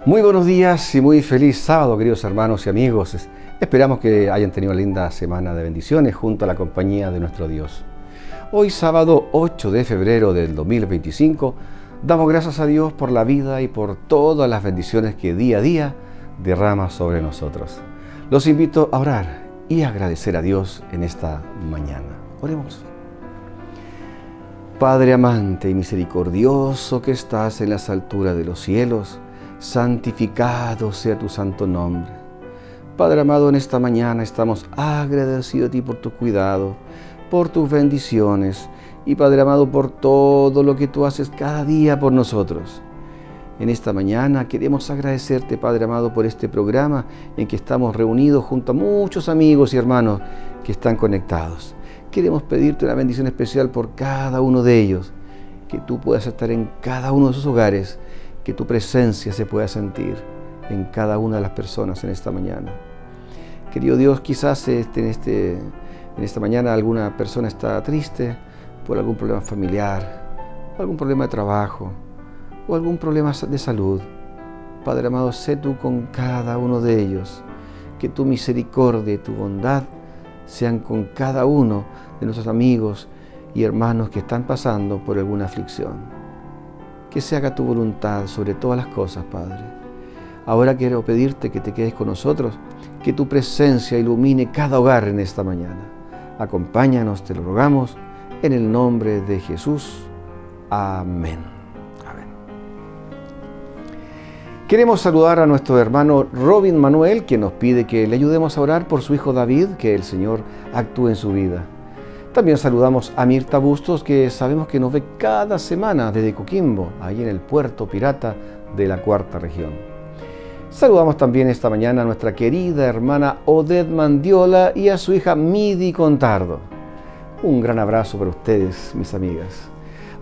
Muy buenos días y muy feliz sábado, queridos hermanos y amigos. Esperamos que hayan tenido una linda semana de bendiciones junto a la compañía de nuestro Dios. Hoy, sábado 8 de febrero del 2025, damos gracias a Dios por la vida y por todas las bendiciones que día a día derrama sobre nosotros. Los invito a orar y a agradecer a Dios en esta mañana. Oremos. Padre amante y misericordioso que estás en las alturas de los cielos, santificado sea tu santo nombre. Padre amado, en esta mañana estamos agradecidos a ti por tu cuidado, por tus bendiciones y, Padre amado, por todo lo que tú haces cada día por nosotros. En esta mañana queremos agradecerte, Padre amado, por este programa en que estamos reunidos junto a muchos amigos y hermanos que están conectados. Queremos pedirte una bendición especial por cada uno de ellos, que tú puedas estar en cada uno de sus hogares, que tu presencia se pueda sentir en cada una de las personas en esta mañana. Querido Dios, quizás en esta mañana alguna persona está triste por algún problema familiar, o algún problema de trabajo, o algún problema de salud. Padre amado, sé tú con cada uno de ellos, que tu misericordia y tu bondad sean con cada uno de nuestros amigos y hermanos que están pasando por alguna aflicción. Que se haga tu voluntad sobre todas las cosas, Padre. Ahora quiero pedirte que te quedes con nosotros, que tu presencia ilumine cada hogar en esta mañana. Acompáñanos, te lo rogamos, en el nombre de Jesús. Amén. Amén. Queremos saludar a nuestro hermano Robin Manuel, quien nos pide que le ayudemos a orar por su hijo David, que el Señor actúe en su vida. También saludamos a Mirta Bustos, que sabemos que nos ve cada semana desde Coquimbo, ahí en el puerto pirata de la Cuarta Región. Saludamos también esta mañana a nuestra querida hermana Odette Mandiola y a su hija Midi Contardo. Un gran abrazo para ustedes, mis amigas.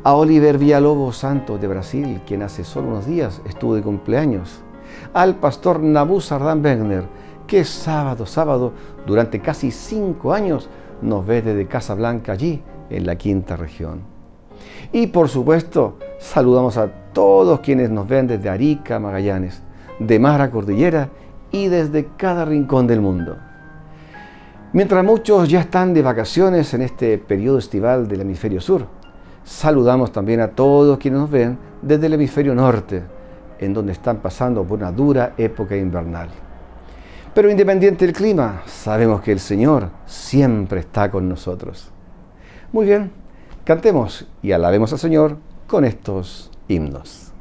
A Oliver Villalobos Santos de Brasil, quien hace solo unos días estuvo de cumpleaños. Al pastor Nabú Sardán Wegner, que sábado, durante casi 5 años, nos ve desde Casablanca, allí en la Quinta Región. Y por supuesto, saludamos a todos quienes nos ven desde Arica, Magallanes, de mar a cordillera y desde cada rincón del mundo. Mientras muchos ya están de vacaciones en este periodo estival del hemisferio sur, saludamos también a todos quienes nos ven desde el hemisferio norte, en donde están pasando por una dura época invernal. Pero independiente del clima, sabemos que el Señor siempre está con nosotros. Muy bien, cantemos y alabemos al Señor con estos himnos.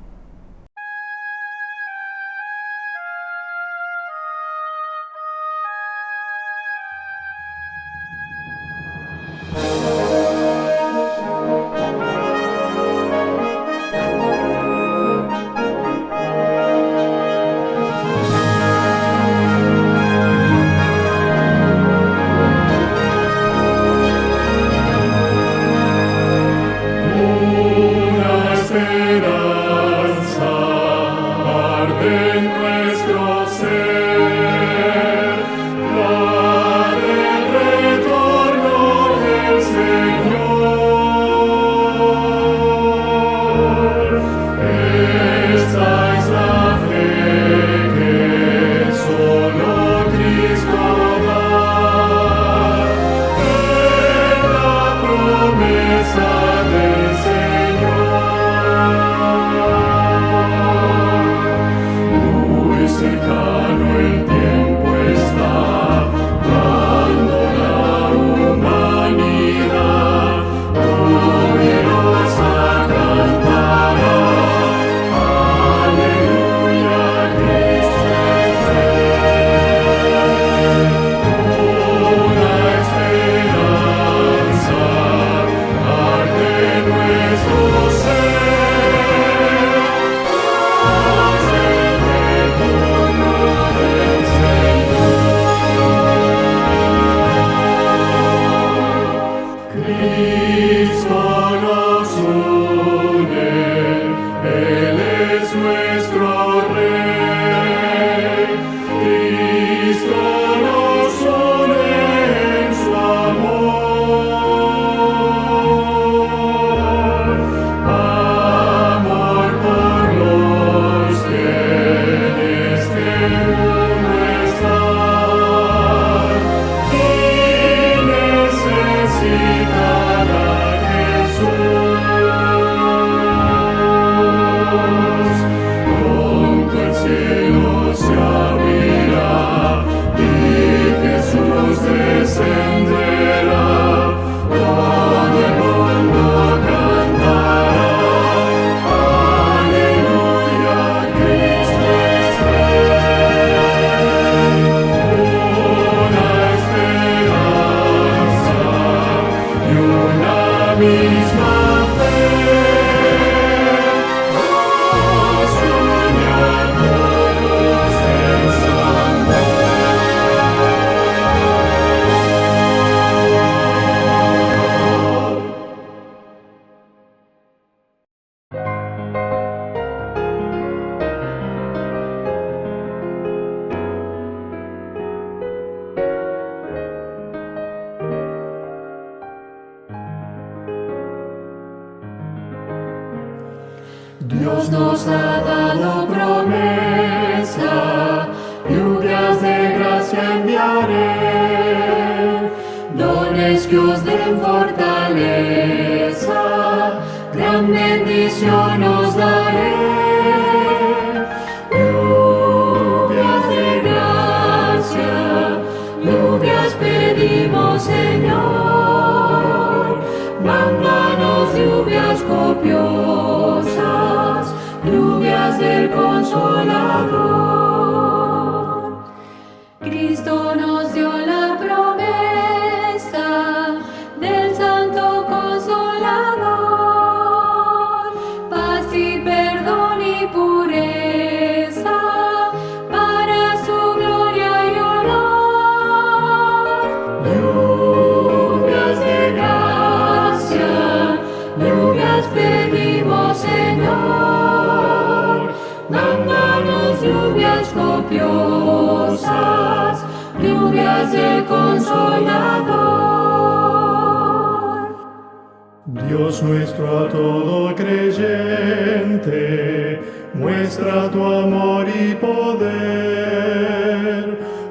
Dios nos ha dado promesa, lluvias de gracia enviaré, dones que os den fortaleza, gran bendición os daré. Lluvias de gracia, lluvias pedimos, Señor, mándanos lluvias copiosas, lluvias del Consolador. Cristo nos dio la promesa del Santo Consolador, paz y perdón y pureza para su gloria y honor. Lluvias de gracia, lluvias pedimos, Señor, mándanos lluvias copiosas, lluvias del Consolador. Dios nuestro a todo creyente, muestra tu amor y poder.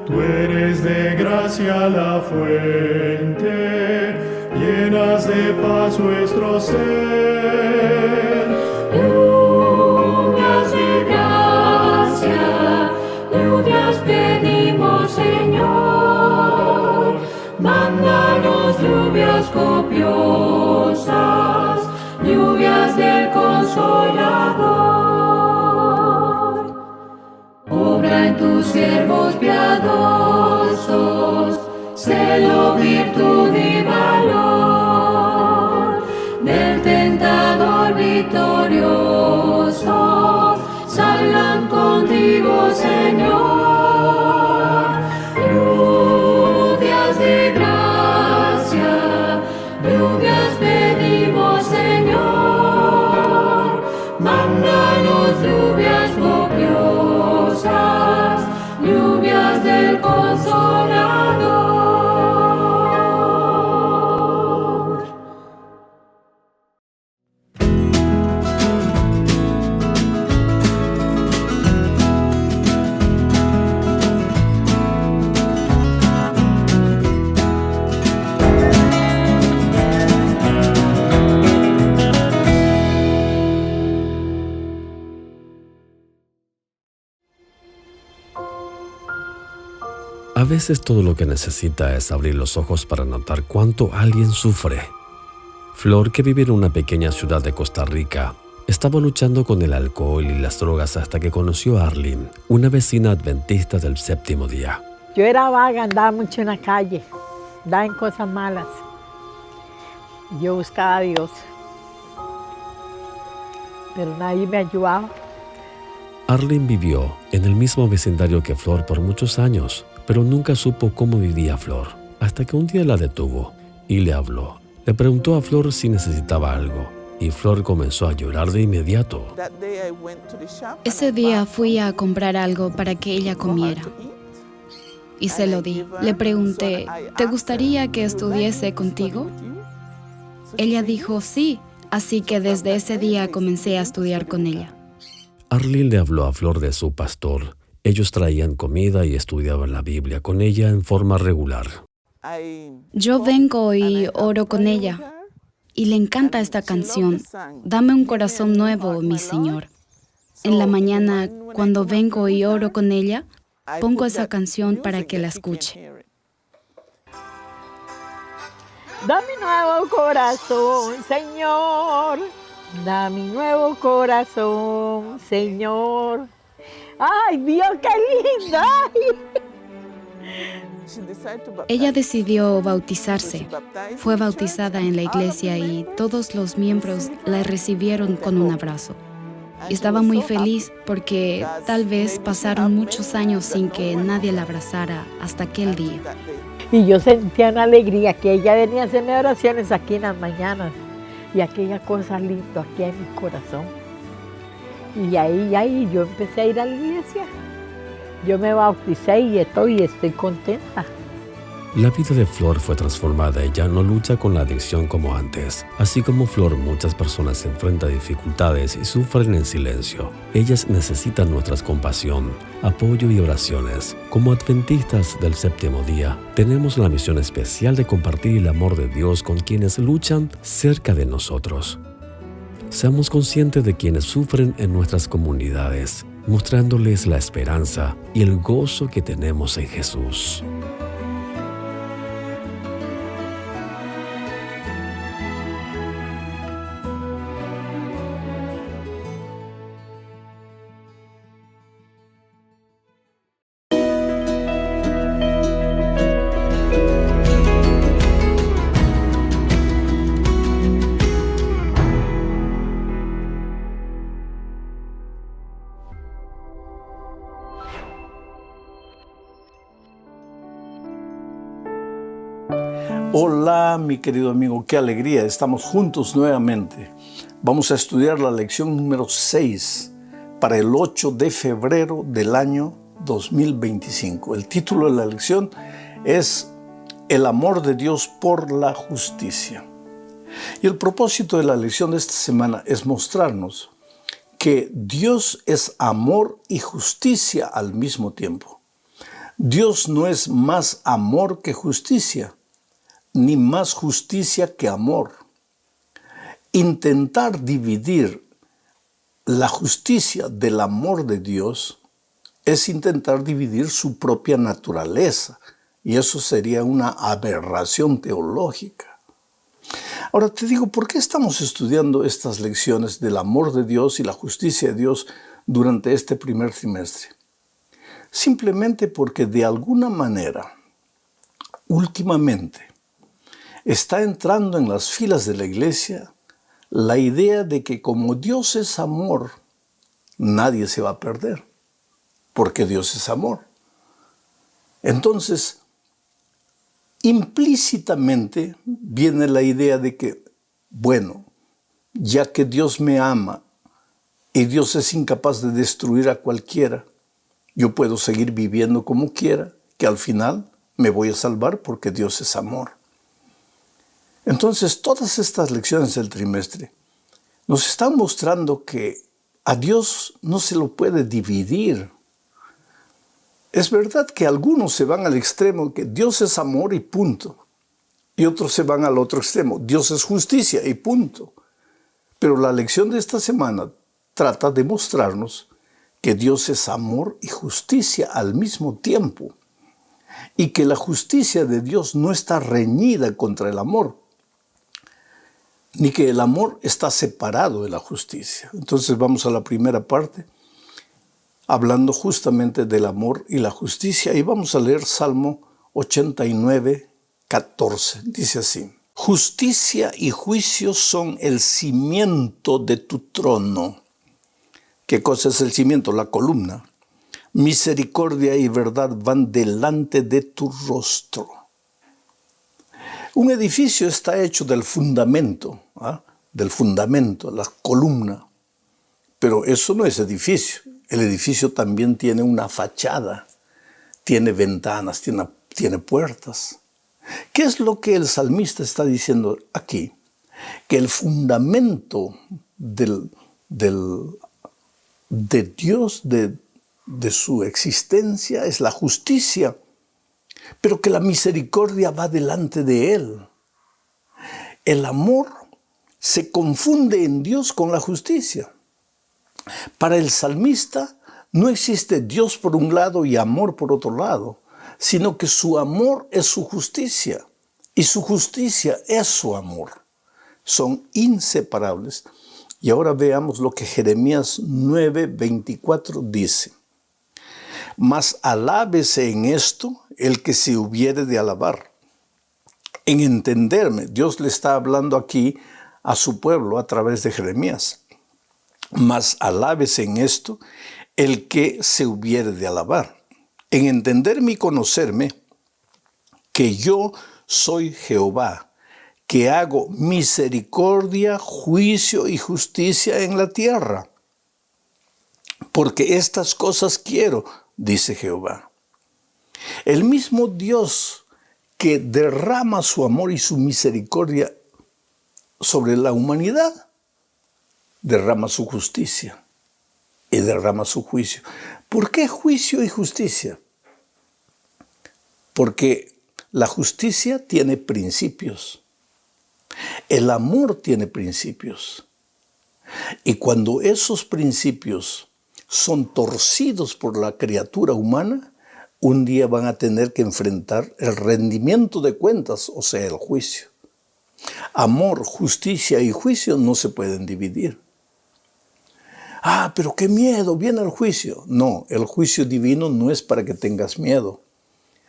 Tú eres de gracia la fuente, llenas de paz nuestro ser. Lluvias de gracia, pedimos lluvias copiosas, lluvias del Consolador. Obra en tus siervos piadosos, celo, virtud y valor, del tentador victoriosos, salgan contigo, Señor. Lluvias de gracia, lluvias pedimos, Señor. Mándanos lluvias copiosas, lluvias del Consolador. A veces todo lo que necesita es abrir los ojos para notar cuánto alguien sufre. Flor, que vive en una pequeña ciudad de Costa Rica, estaba luchando con el alcohol y las drogas hasta que conoció a Arlene, una vecina adventista del séptimo día. Yo era vaga, andaba mucho en la calle, andaba en cosas malas. Yo buscaba a Dios, pero nadie me ayudaba. Arlene vivió en el mismo vecindario que Flor por muchos años, pero nunca supo cómo vivía Flor, hasta que un día la detuvo y le habló. Le preguntó a Flor si necesitaba algo, y Flor comenzó a llorar de inmediato. Ese día fui a comprar algo para que ella comiera y se lo di. Le pregunté, ¿te gustaría que estudiese contigo? Ella dijo sí, así que desde ese día comencé a estudiar con ella. Arlene le habló a Flor de su pastor. Ellos traían comida y estudiaban la Biblia con ella en forma regular. Yo vengo y oro con ella y le encanta esta canción. Dame un corazón nuevo, mi Señor. En la mañana, cuando vengo y oro con ella, pongo esa canción para que la escuche. Dame nuevo corazón, Señor. Dame nuevo corazón, Señor. ¡Ay, Dios, qué linda! Ella decidió bautizarse. Fue bautizada en la iglesia y todos los miembros la recibieron con un abrazo. Estaba muy feliz porque tal vez pasaron muchos años sin que nadie la abrazara hasta aquel día. Y yo sentía una alegría que ella venía a hacerme oraciones aquí en las mañanas y aquella cosa linda aquí en mi corazón. Y ahí yo empecé a ir a la iglesia. Yo me bauticé y estoy contenta. La vida de Flor fue transformada y ya no lucha con la adicción como antes. Así como Flor, muchas personas enfrentan dificultades y sufren en silencio. Ellas necesitan nuestra compasión, apoyo y oraciones. Como adventistas del séptimo día, tenemos la misión especial de compartir el amor de Dios con quienes luchan cerca de nosotros. Seamos conscientes de quienes sufren en nuestras comunidades, mostrándoles la esperanza y el gozo que tenemos en Jesús. Hola, mi querido amigo, qué alegría, estamos juntos nuevamente. Vamos a estudiar la lección número 6 para el 8 de febrero del año 2025. El título de la lección es El amor de Dios por la justicia. Y el propósito de la lección de esta semana es mostrarnos que Dios es amor y justicia al mismo tiempo. Dios no es más amor que justicia, ni más justicia que amor. Intentar dividir la justicia del amor de Dios es intentar dividir su propia naturaleza, Y eso sería una aberración teológica. Ahora te digo, ¿por qué estamos estudiando estas lecciones del amor de Dios y la justicia de Dios durante este primer trimestre? Simplemente porque de alguna manera, últimamente, está entrando en las filas de la iglesia la idea de que como Dios es amor, nadie se va a perder, porque Dios es amor. Entonces, implícitamente viene la idea de que, bueno, ya que Dios me ama y Dios es incapaz de destruir a cualquiera, yo puedo seguir viviendo como quiera, que al final me voy a salvar porque Dios es amor. Entonces, todas estas lecciones del trimestre nos están mostrando que a Dios no se lo puede dividir. Es verdad que algunos se van al extremo que Dios es amor y punto. Y otros se van al otro extremo. Dios es justicia y punto. Pero la lección de esta semana trata de mostrarnos que Dios es amor y justicia al mismo tiempo. Y que la justicia de Dios no está reñida contra el amor, ni que el amor está separado de la justicia. Entonces vamos a la primera parte, hablando justamente del amor y la justicia, y vamos a leer Salmo 89, 14. Dice así: justicia y juicio son el cimiento de tu trono. ¿Qué cosa es el cimiento? La columna. Misericordia y verdad van delante de tu rostro. Un edificio está hecho del fundamento, la columna. Pero eso no es edificio. El edificio también tiene una fachada, tiene ventanas, tiene puertas. ¿Qué es lo que el salmista está diciendo aquí? Que el fundamento de Dios, de su existencia, es la justicia, pero que la misericordia va delante de él. El amor se confunde en Dios con la justicia. Para el salmista no existe Dios por un lado y amor por otro lado, sino que su amor es su justicia y su justicia es su amor. Son inseparables. Y ahora veamos lo que Jeremías 9:24 dice. Mas alábese en esto el que se hubiere de alabar. En entenderme, Dios le está hablando aquí a su pueblo a través de Jeremías. Mas alábese en esto el que se hubiere de alabar. En entenderme y conocerme, que yo soy Jehová, que hago misericordia, juicio y justicia en la tierra. Porque estas cosas quiero, dice Jehová. El mismo Dios que derrama su amor y su misericordia sobre la humanidad, derrama su justicia y derrama su juicio. ¿Por qué juicio y justicia? Porque la justicia tiene principios. El amor tiene principios. Y cuando esos principios son torcidos por la criatura humana, un día van a tener que enfrentar el rendimiento de cuentas, o sea, el juicio. Amor, justicia y juicio no se pueden dividir. Pero qué miedo, viene el juicio. No, el juicio divino no es para que tengas miedo.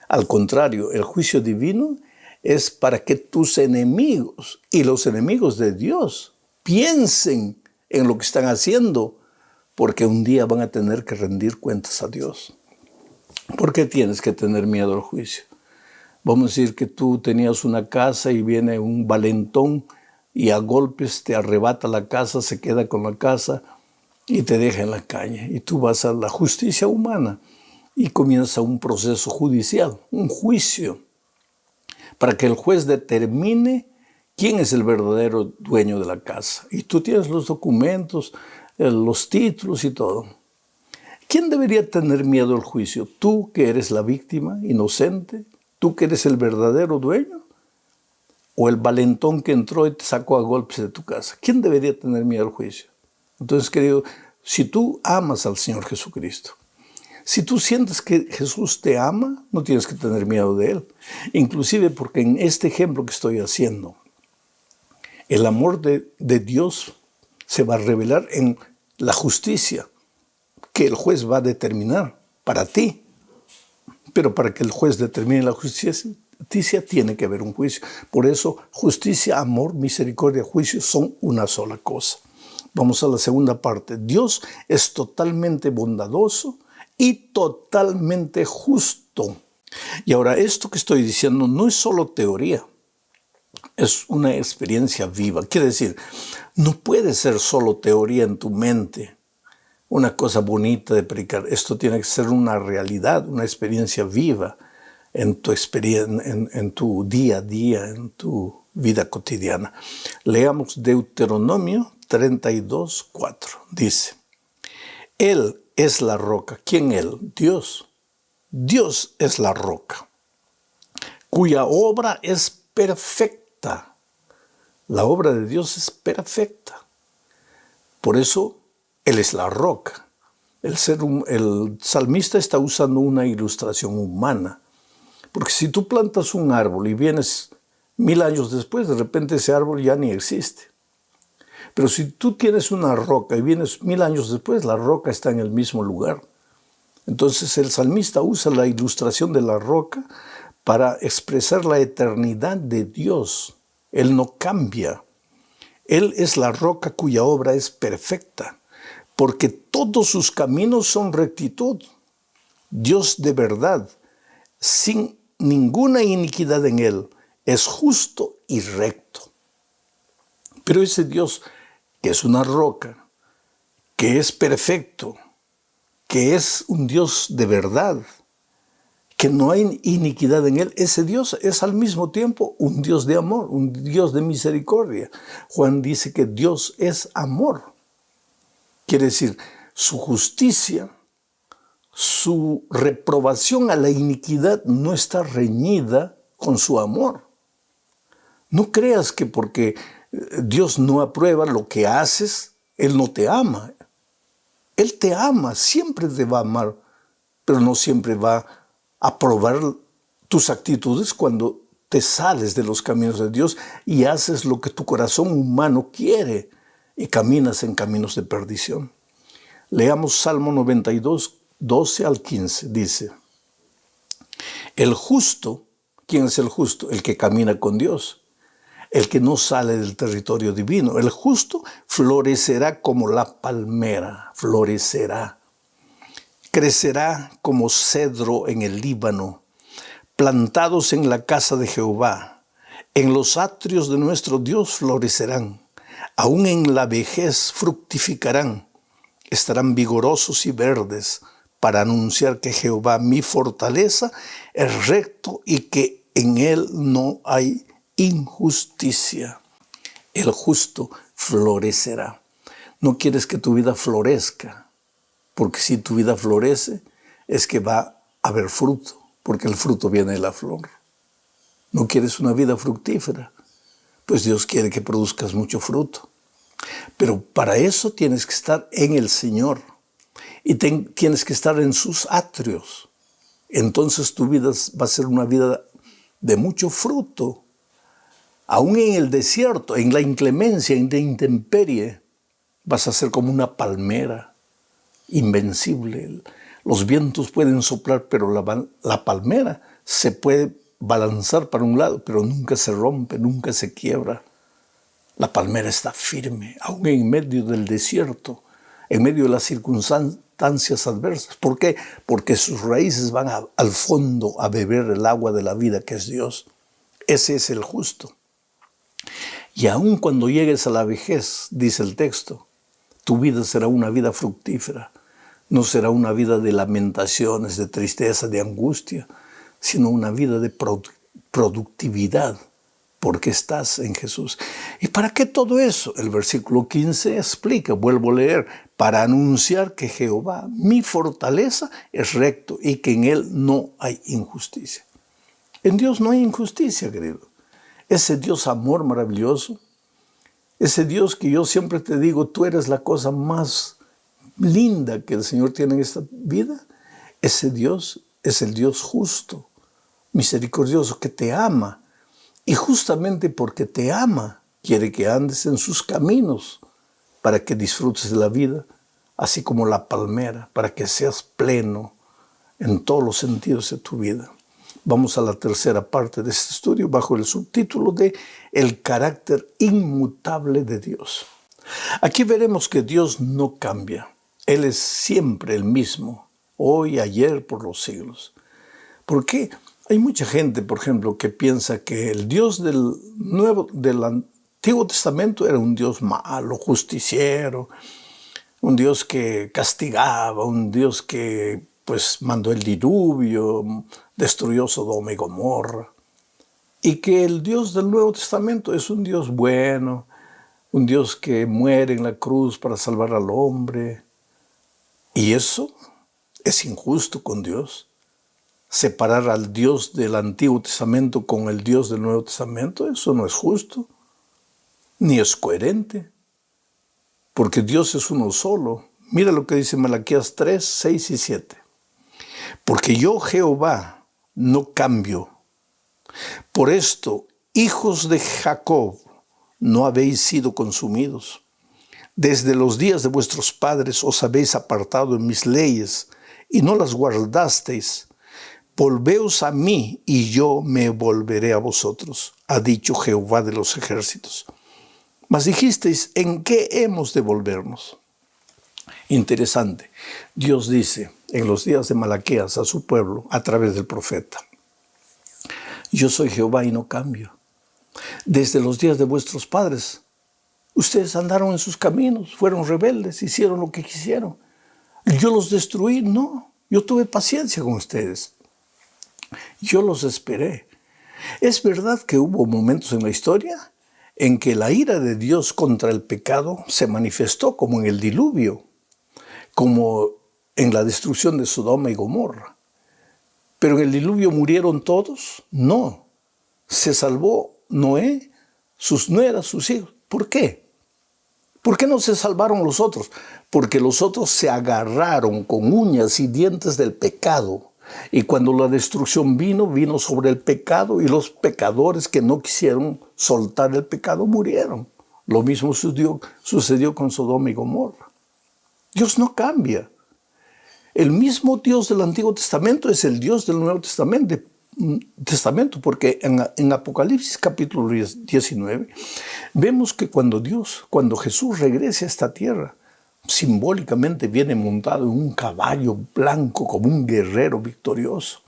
Al contrario, el juicio divino es para que tus enemigos y los enemigos de Dios piensen en lo que están haciendo, porque un día van a tener que rendir cuentas a Dios. ¿Por qué tienes que tener miedo al juicio? Vamos a decir que tú tenías una casa y viene un valentón y a golpes te arrebata la casa, se queda con la casa y te deja en la calle. Y tú vas a la justicia humana y comienza un proceso judicial, un juicio, para que el juez determine quién es el verdadero dueño de la casa. Y tú tienes los documentos, los títulos y todo. ¿Quién debería tener miedo al juicio? ¿Tú que eres la víctima inocente? ¿Tú que eres el verdadero dueño? ¿O el valentón que entró y te sacó a golpes de tu casa? ¿Quién debería tener miedo al juicio? Entonces, querido, si tú amas al Señor Jesucristo, Si tú sientes que Jesús te ama, no tienes que tener miedo de Él. Inclusive porque en este ejemplo que estoy haciendo, el amor de Dios se va a revelar en la justicia que el juez va a determinar para ti. Pero para que el juez determine la justicia tiene que haber un juicio. Por eso justicia, amor, misericordia, juicio son una sola cosa. Vamos a la segunda parte. Dios es totalmente bondadoso y totalmente justo. Y ahora esto que estoy diciendo no es solo teoría, es una experiencia viva. Quiere decir, no puede ser solo teoría en tu mente, una cosa bonita de predicar. Esto tiene que ser una realidad, una experiencia viva en tu día a día, en tu vida cotidiana. Leamos Deuteronomio 32:4. Dice, Él es la roca. ¿Quién Él? Dios. Dios es la roca, cuya obra es perfecta. La obra de Dios es perfecta. Por eso, Él es la roca. El salmista está usando una ilustración humana. Porque si tú plantas un árbol y vienes 1000 años después, de repente ese árbol ya ni existe. Pero si tú tienes una roca y vienes 1000 años después, la roca está en el mismo lugar. Entonces el salmista usa la ilustración de la roca para expresar la eternidad de Dios. Él no cambia. Él es la roca cuya obra es perfecta, porque todos sus caminos son rectitud. Dios de verdad, sin ninguna iniquidad en Él, es justo y recto. Pero ese Dios, que es una roca, que es perfecto, que es un Dios de verdad, que no hay iniquidad en Él, ese Dios es al mismo tiempo un Dios de amor, un Dios de misericordia. Juan dice que Dios es amor. Quiere decir, su justicia, su reprobación a la iniquidad no está reñida con su amor. No creas que porque Dios no aprueba lo que haces, Él no te ama. Él te ama, siempre te va a amar, pero no siempre va a aprobar tus actitudes cuando te sales de los caminos de Dios y haces lo que tu corazón humano quiere y caminas en caminos de perdición. Leamos Salmo 92, 12 al 15. Dice, el justo, ¿quién es el justo? El que camina con Dios, el que no sale del territorio divino. El justo florecerá como la palmera, florecerá. Crecerá como cedro en el Líbano, plantados en la casa de Jehová. En los atrios de nuestro Dios florecerán, aún en la vejez fructificarán. Estarán vigorosos y verdes para anunciar que Jehová, mi fortaleza, es recto y que en Él no hay injusticia. El justo florecerá. No quieres que tu vida florezca, porque si tu vida florece es que va a haber fruto, porque el fruto viene de la flor. No quieres una vida fructífera, pues Dios quiere que produzcas mucho fruto. Pero para eso tienes que estar en el Señor y tienes que estar en sus atrios. Entonces tu vida va a ser una vida de mucho fruto. Aún en el desierto, en la inclemencia, en la intemperie, vas a ser como una palmera invencible. Los vientos pueden soplar, pero la palmera se puede balanzar para un lado, pero nunca se rompe, nunca se quiebra. La palmera está firme, aún en medio del desierto, en medio de las circunstancias adversas. ¿Por qué? Porque sus raíces van al fondo a beber el agua de la vida que es Dios. Ese es el justo. Y aún cuando llegues a la vejez, dice el texto, tu vida será una vida fructífera. No será una vida de lamentaciones, de tristeza, de angustia, sino una vida de productividad, porque estás en Jesús. ¿Y para qué todo eso? El versículo 15 explica, vuelvo a leer, para anunciar que Jehová, mi fortaleza, es recto y que en Él no hay injusticia. En Dios no hay injusticia, querido. Ese Dios amor maravilloso, ese Dios que yo siempre te digo, tú eres la cosa más linda que el Señor tiene en esta vida. Ese Dios es el Dios justo, misericordioso, que te ama. Y justamente porque te ama, quiere que andes en sus caminos para que disfrutes de la vida, así como la palmera, para que seas pleno en todos los sentidos de tu vida. Vamos a la tercera parte de este estudio bajo el subtítulo de El carácter inmutable de Dios. Aquí veremos que Dios no cambia. Él es siempre el mismo, hoy, ayer, por los siglos. ¿Por qué? Hay mucha gente, por ejemplo, que piensa que el Dios del Antiguo Testamento era un Dios malo, justiciero, un Dios que castigaba, un Dios que mandó el diluvio, destruyó Sodoma y Gomorra. Y que el Dios del Nuevo Testamento es un Dios bueno, un Dios que muere en la cruz para salvar al hombre. Y eso es injusto con Dios. Separar al Dios del Antiguo Testamento con el Dios del Nuevo Testamento, eso no es justo, ni es coherente, porque Dios es uno solo. Mira lo que dice Malaquías 3, 6 y 7. Porque yo, Jehová, no cambio. Por esto, hijos de Jacob, no habéis sido consumidos. Desde los días de vuestros padres os habéis apartado en mis leyes y no las guardasteis. Volveos a mí y yo me volveré a vosotros, ha dicho Jehová de los ejércitos. Mas dijisteis, ¿en qué hemos de volvernos? Interesante. Dios dice en los días de Malaquías a su pueblo a través del profeta: yo soy Jehová y no cambio. Desde los días de vuestros padres, ustedes andaron en sus caminos, fueron rebeldes, hicieron lo que quisieron. Yo los destruí, no. Yo tuve paciencia con ustedes. Yo los esperé. Es verdad que hubo momentos en la historia en que la ira de Dios contra el pecado se manifestó, como en el diluvio, como en la destrucción de Sodoma y Gomorra. ¿Pero en el diluvio murieron todos? No. Se salvó Noé, sus nueras, sus hijos. ¿Por qué? ¿Por qué no se salvaron los otros? Porque los otros se agarraron con uñas y dientes del pecado. Y cuando la destrucción vino sobre el pecado, y los pecadores que no quisieron soltar el pecado murieron. Lo mismo sucedió con Sodoma y Gomorra. Dios no cambia. El mismo Dios del Antiguo Testamento es el Dios del Nuevo Testamento, porque en Apocalipsis capítulo 19 vemos que cuando Jesús regrese a esta tierra, simbólicamente viene montado en un caballo blanco como un guerrero victorioso.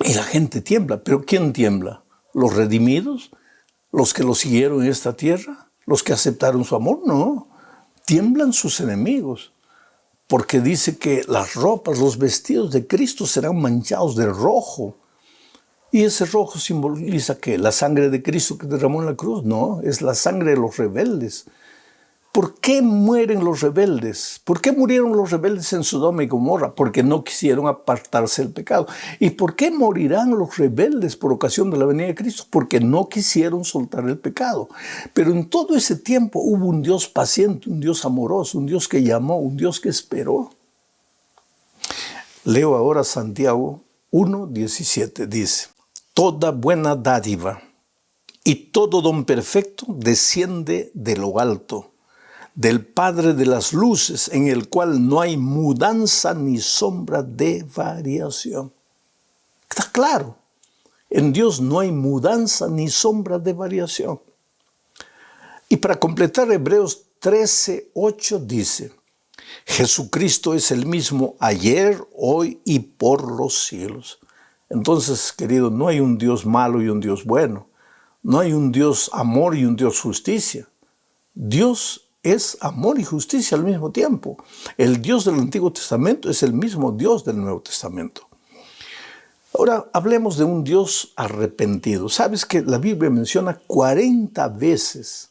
Y la gente tiembla. ¿Pero quién tiembla? ¿Los redimidos? ¿Los que lo siguieron en esta tierra? ¿Los que aceptaron su amor? No. Tiemblan sus enemigos. Porque dice que las ropas, los vestidos de Cristo serán manchados de rojo. ¿Y ese rojo simboliza qué? ¿La sangre de Cristo que derramó en la cruz? No, es la sangre de los rebeldes. ¿Por qué mueren los rebeldes? ¿Por qué murieron los rebeldes en Sodoma y Gomorra? Porque no quisieron apartarse del pecado. ¿Y por qué morirán los rebeldes por ocasión de la venida de Cristo? Porque no quisieron soltar el pecado. Pero en todo ese tiempo hubo un Dios paciente, un Dios amoroso, un Dios que llamó, un Dios que esperó. Leo ahora Santiago 1:17. Dice: toda buena dádiva y todo don perfecto desciende de lo alto, del Padre de las luces, en el cual no hay mudanza ni sombra de variación. Está claro, en Dios no hay mudanza ni sombra de variación. Y para completar, Hebreos 13:8 dice: Jesucristo es el mismo ayer, hoy y por los siglos. Entonces, querido, no hay un Dios malo y un Dios bueno. No hay un Dios amor y un Dios justicia. Dios es amor y justicia al mismo tiempo. El Dios del Antiguo Testamento es el mismo Dios del Nuevo Testamento. Ahora hablemos de un Dios arrepentido. ¿Sabes que la Biblia menciona 40 veces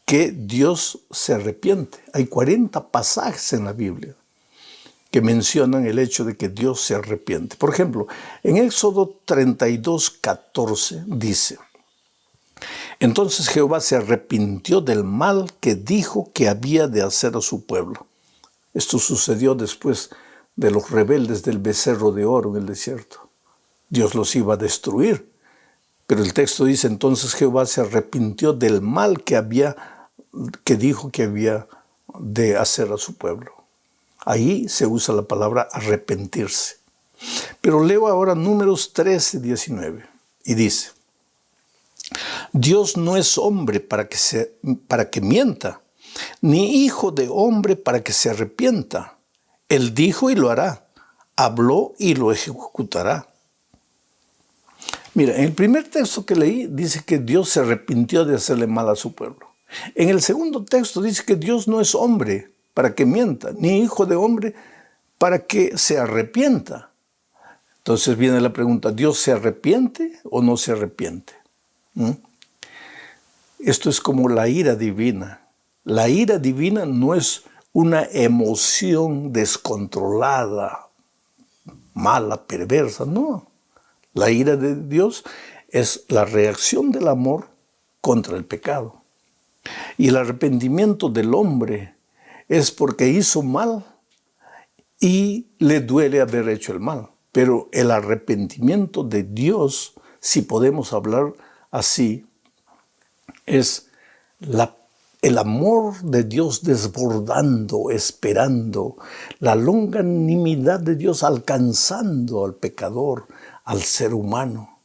que Dios se arrepiente? Hay 40 pasajes en la Biblia que mencionan el hecho de que Dios se arrepiente. Por ejemplo, en Éxodo 32:14 dice: entonces Jehová se arrepintió del mal que dijo que había de hacer a su pueblo. Esto sucedió después de los rebeldes del becerro de oro en el desierto. Dios los iba a destruir. Pero el texto dice, entonces Jehová se arrepintió del mal que dijo que había de hacer a su pueblo. Ahí se usa la palabra arrepentirse. Pero leo ahora Números 13, 19, y dice, Dios no es hombre para que mienta, ni hijo de hombre para que se arrepienta. Él dijo y lo hará, habló y lo ejecutará. Mira, en el primer texto que leí dice que Dios se arrepintió de hacerle mal a su pueblo. En el segundo texto dice que Dios no es hombre para que mienta, ni hijo de hombre para que se arrepienta. Entonces viene la pregunta, ¿Dios se arrepiente o no se arrepiente? Esto es como la ira divina. La ira divina no es una emoción descontrolada, mala, perversa, no. La ira de Dios es la reacción del amor contra el pecado. Y el arrepentimiento del hombre es porque hizo mal y le duele haber hecho el mal. Pero el arrepentimiento de Dios, si podemos hablar así, es el amor de Dios desbordando, esperando, la longanimidad de Dios alcanzando al pecador, al ser humano.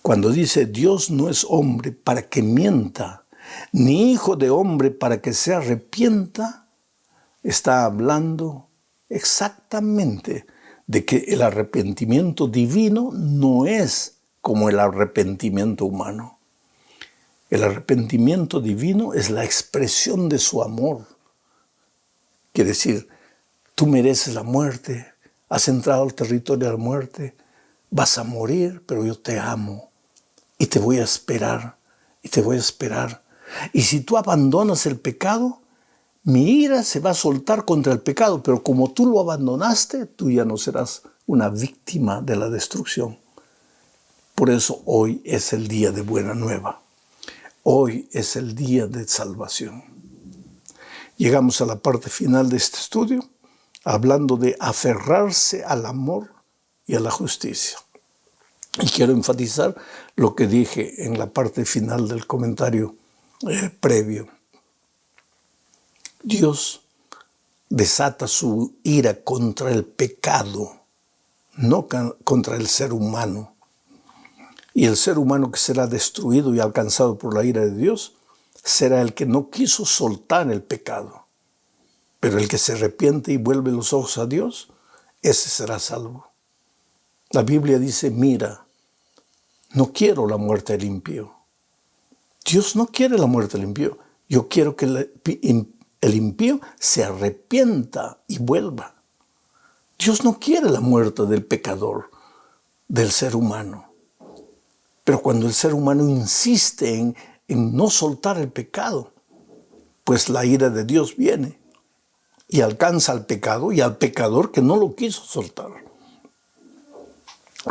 Cuando dice Dios no es hombre para que mienta, ni hijo de hombre para que se arrepienta, está hablando exactamente de que el arrepentimiento divino no es como el arrepentimiento humano. El arrepentimiento divino es la expresión de su amor. Quiere decir, tú mereces la muerte, has entrado al territorio de la muerte, vas a morir, pero yo te amo y te voy a esperar, y te voy a esperar. Y si tú abandonas el pecado, mi ira se va a soltar contra el pecado, pero como tú lo abandonaste, tú ya no serás una víctima de la destrucción. Por eso hoy es el día de buena nueva. Hoy es el día de salvación. Llegamos a la parte final de este estudio, hablando de aferrarse al amor y a la justicia. Y quiero enfatizar lo que dije en la parte final del comentario previo. Dios desata su ira contra el pecado, no contra el ser humano. Y el ser humano que será destruido y alcanzado por la ira de Dios será el que no quiso soltar el pecado. Pero el que se arrepiente y vuelve los ojos a Dios, ese será salvo. La Biblia dice, mira, no quiero la muerte del impío. Dios no quiere la muerte del impío. Yo quiero que el impío se arrepienta y vuelva. Dios no quiere la muerte del pecador, del ser humano. Pero cuando el ser humano insiste en no soltar el pecado, pues la ira de Dios viene y alcanza al pecado y al pecador que no lo quiso soltar.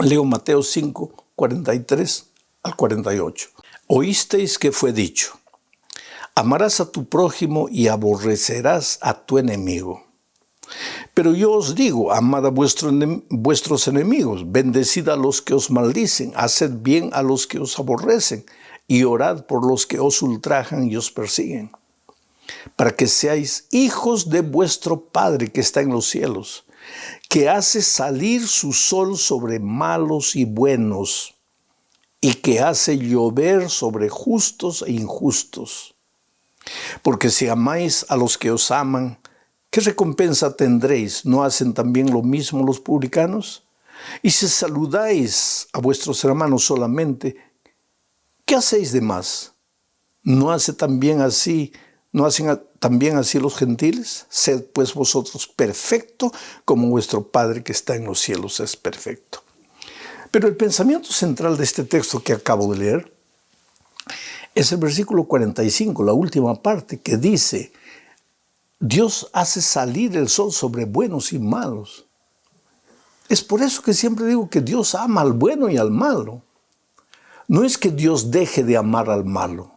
Leo Mateo 5, 43 al 48. Oísteis que fue dicho, amarás a tu prójimo y aborrecerás a tu enemigo. Pero yo os digo, amad a vuestros enemigos, bendecid a los que os maldicen, haced bien a los que os aborrecen, y orad por los que os ultrajan y os persiguen, para que seáis hijos de vuestro Padre que está en los cielos, que hace salir su sol sobre malos y buenos, y que hace llover sobre justos e injustos. Porque si amáis a los que os aman, ¿qué recompensa tendréis? ¿No hacen también lo mismo los publicanos? Y si saludáis a vuestros hermanos solamente, ¿qué hacéis de más? ¿No hacen también así los gentiles? Sed pues vosotros perfectos, como vuestro Padre que está en los cielos es perfecto. Pero el pensamiento central de este texto que acabo de leer es el versículo 45, la última parte, que dice, Dios hace salir el sol sobre buenos y malos. Es por eso que siempre digo que Dios ama al bueno y al malo. No es que Dios deje de amar al malo.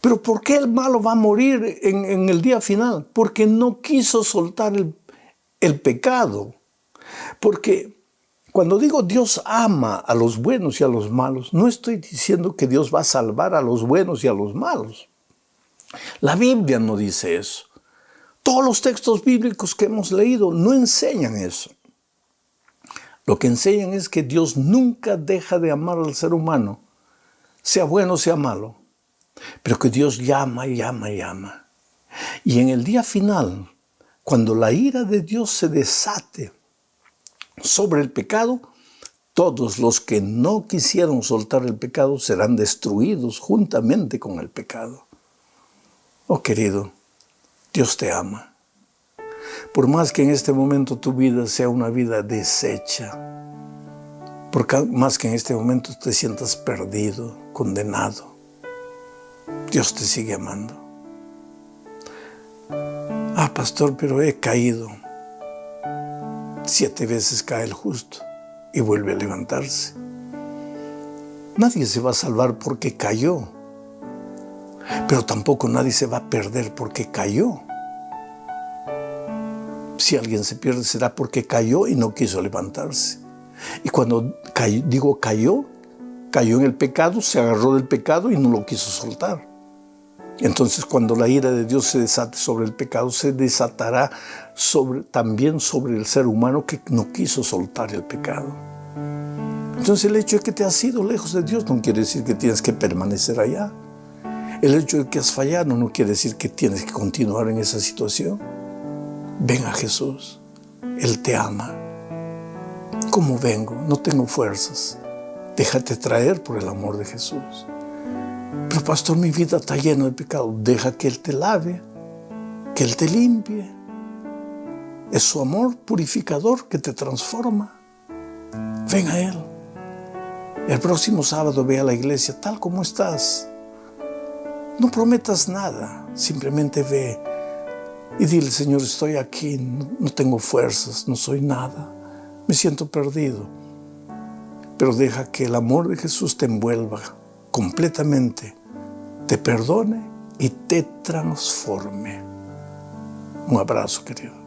Pero ¿por qué el malo va a morir en el día final? Porque no quiso soltar el pecado. Porque cuando digo Dios ama a los buenos y a los malos, no estoy diciendo que Dios va a salvar a los buenos y a los malos. La Biblia no dice eso. Todos los textos bíblicos que hemos leído no enseñan eso. Lo que enseñan es que Dios nunca deja de amar al ser humano, sea bueno o sea malo, pero que Dios llama y llama y llama. Y en el día final, cuando la ira de Dios se desate sobre el pecado, todos los que no quisieron soltar el pecado serán destruidos juntamente con el pecado. Oh querido, Dios te ama. Por más que en este momento tu vida sea una vida deshecha, por más que en este momento te sientas perdido, condenado, Dios te sigue amando. Ah, pastor, pero he caído. 7 veces cae el justo y vuelve a levantarse. Nadie se va a salvar porque cayó, pero tampoco nadie se va a perder porque cayó. Si alguien se pierde será porque cayó y no quiso levantarse. Y cuando cayó en el pecado, se agarró del pecado y no lo quiso soltar. Entonces cuando la ira de Dios se desate sobre el pecado, se desatará también sobre el ser humano que no quiso soltar el pecado. Entonces el hecho de que te has ido lejos de Dios no quiere decir que tienes que permanecer allá. El hecho de que has fallado no quiere decir que tienes que continuar en esa situación. Ven a Jesús, Él te ama. ¿Cómo vengo? No tengo fuerzas. Déjate traer por el amor de Jesús. Pero pastor, mi vida está llena de pecado. Deja que Él te lave, que Él te limpie. Es su amor purificador que te transforma. Ven a Él. El próximo sábado ve a la iglesia tal como estás. No prometas nada, simplemente ve y dile, Señor, estoy aquí, no tengo fuerzas, no soy nada, me siento perdido. Pero deja que el amor de Jesús te envuelva completamente, te perdone y te transforme. Un abrazo, querido.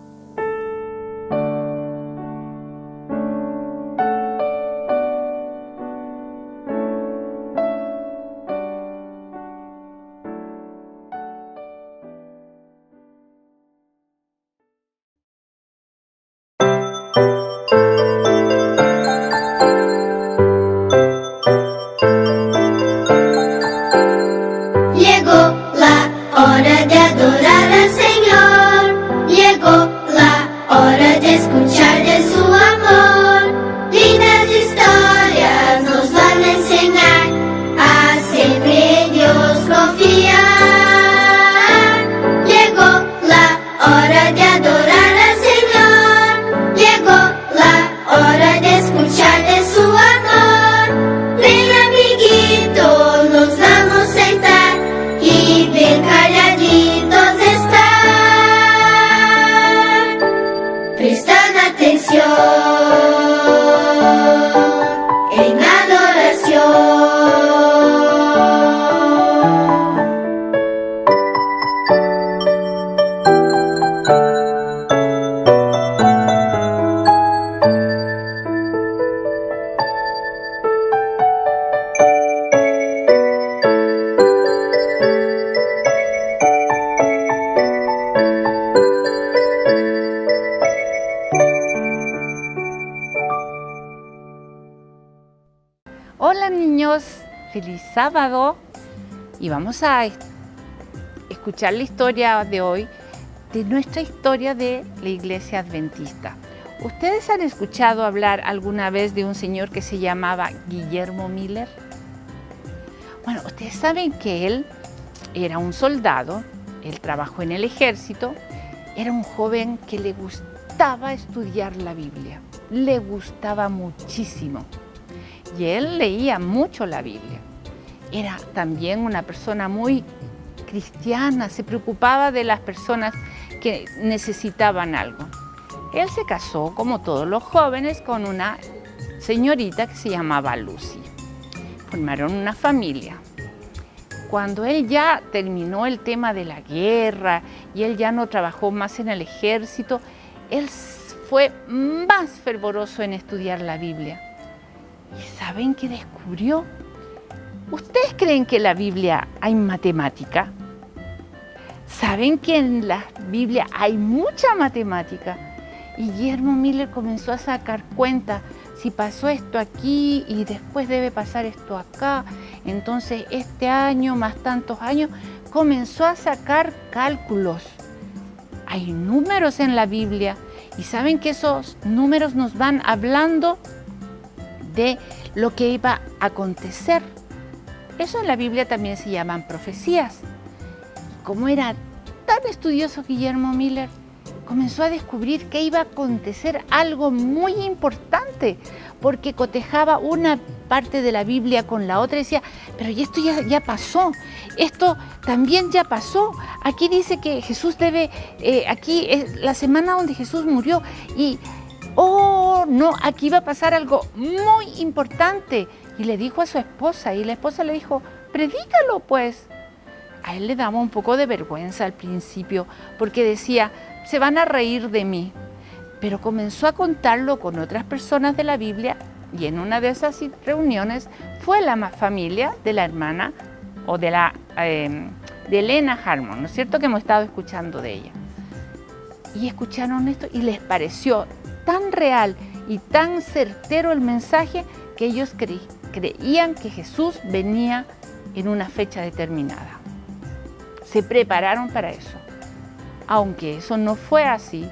Hola niños, feliz sábado y vamos a escuchar la historia de hoy, de nuestra historia de la Iglesia Adventista. ¿Ustedes han escuchado hablar alguna vez de un señor que se llamaba Guillermo Miller? Bueno, ustedes saben que él era un soldado, él trabajó en el ejército, era un joven que le gustaba estudiar la Biblia, le gustaba muchísimo. Y él leía mucho la Biblia. Era también una persona muy cristiana, se preocupaba de las personas que necesitaban algo. Él se casó, como todos los jóvenes, con una señorita que se llamaba Lucy. Formaron una familia. cuando él ya terminó el tema de la guerra y él ya no trabajó más en el ejército, él fue más fervoroso en estudiar la Biblia. ¿Y saben qué descubrió? ¿Ustedes creen que en la Biblia hay matemática? ¿Saben que en la Biblia hay mucha matemática? Y Guillermo Miller comenzó a sacar cuenta, si pasó esto aquí y después debe pasar esto acá, entonces este año más tantos años, comenzó a sacar cálculos. Hay números en la Biblia y saben que esos números nos van hablando de lo que iba a acontecer. Eso en la Biblia también se llaman profecías. Como era tan estudioso Guillermo Miller, comenzó a descubrir que iba a acontecer algo muy importante, porque cotejaba una parte de la Biblia con la otra y decía, pero esto ya pasó, esto también ya pasó. Aquí dice que Jesús debe, aquí es la semana donde Jesús murió y, oh no, aquí va a pasar algo muy importante. Y le dijo a su esposa y la esposa le dijo, predícalo pues. A él le daba un poco de vergüenza al principio porque decía, se van a reír de mí. Pero comenzó a contarlo con otras personas de la Biblia y en una de esas reuniones fue la familia de la hermana o de Elena Harmon, ¿no es cierto? Que hemos estado escuchando de ella. Y escucharon esto y les pareció tan real y tan certero el mensaje que ellos creían que Jesús venía en una fecha determinada. Se prepararon para eso. Aunque eso no fue así,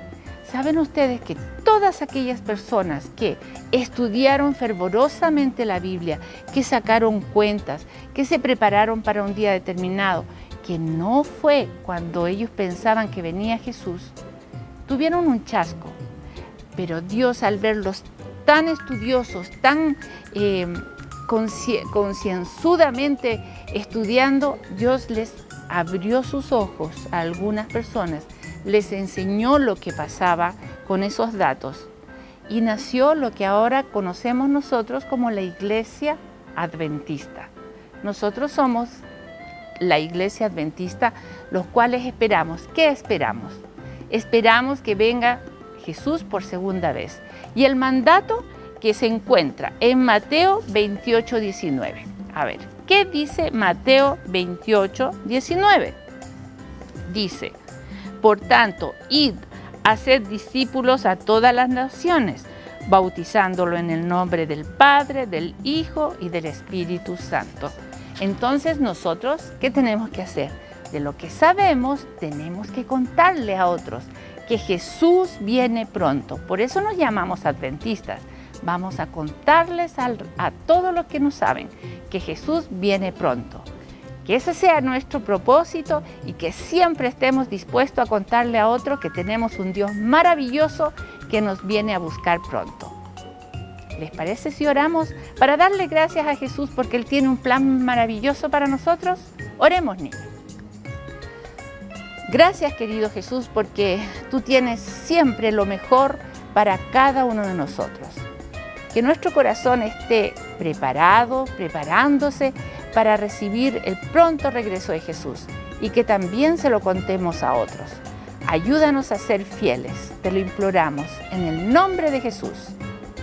¿saben ustedes que todas aquellas personas que estudiaron fervorosamente la Biblia, que sacaron cuentas, que se prepararon para un día determinado, que no fue cuando ellos pensaban que venía Jesús, tuvieron un chasco? Pero Dios, al verlos tan estudiosos, tan concienzudamente estudiando, Dios les abrió sus ojos a algunas personas, les enseñó lo que pasaba con esos datos y nació lo que ahora conocemos nosotros como la Iglesia Adventista. Nosotros somos la Iglesia Adventista, los cuales esperamos. ¿Qué esperamos? Esperamos que venga Jesús por segunda vez. Y el mandato que se encuentra en Mateo 28, 19. A ver, ¿qué dice Mateo 28, 19? Dice, por tanto, id, haced discípulos a todas las naciones, bautizándolo en el nombre del Padre, del Hijo y del Espíritu Santo. Entonces nosotros, ¿qué tenemos que hacer? De lo que sabemos, tenemos que contarle a otros que Jesús viene pronto. Por eso nos llamamos adventistas. Vamos a contarles a todos los que no saben que Jesús viene pronto. Que ese sea nuestro propósito y que siempre estemos dispuestos a contarle a otros que tenemos un Dios maravilloso que nos viene a buscar pronto. ¿Les parece si oramos para darle gracias a Jesús porque Él tiene un plan maravilloso para nosotros? Oremos, niños. Gracias, querido Jesús, porque tú tienes siempre lo mejor para cada uno de nosotros. Que nuestro corazón esté preparándose para recibir el pronto regreso de Jesús y que también se lo contemos a otros. Ayúdanos a ser fieles, te lo imploramos en el nombre de Jesús.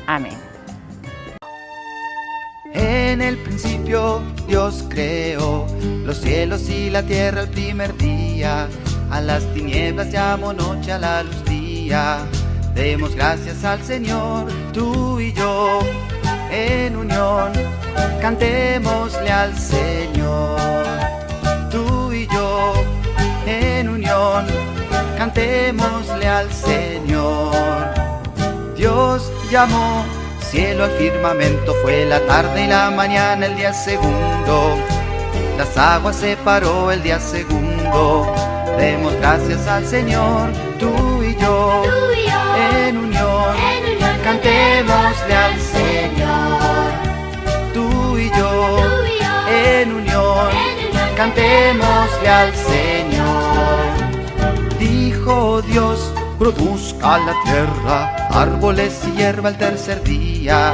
Amén. En el principio Dios creó los cielos y la tierra el primer día. A las tinieblas llamó noche, a la luz día. Demos gracias al Señor, tú y yo, en unión, cantémosle al Señor. Tú y yo, en unión, cantémosle al Señor. Dios llamó cielo al firmamento, fue la tarde y la mañana, el día segundo. Las aguas separó el día segundo. Demos gracias al Señor, tú y yo, en unión, cantémosle al Señor. Tú y yo, en unión, cantémosle al Señor. Dijo Dios, produzca la tierra árboles y hierba el tercer día,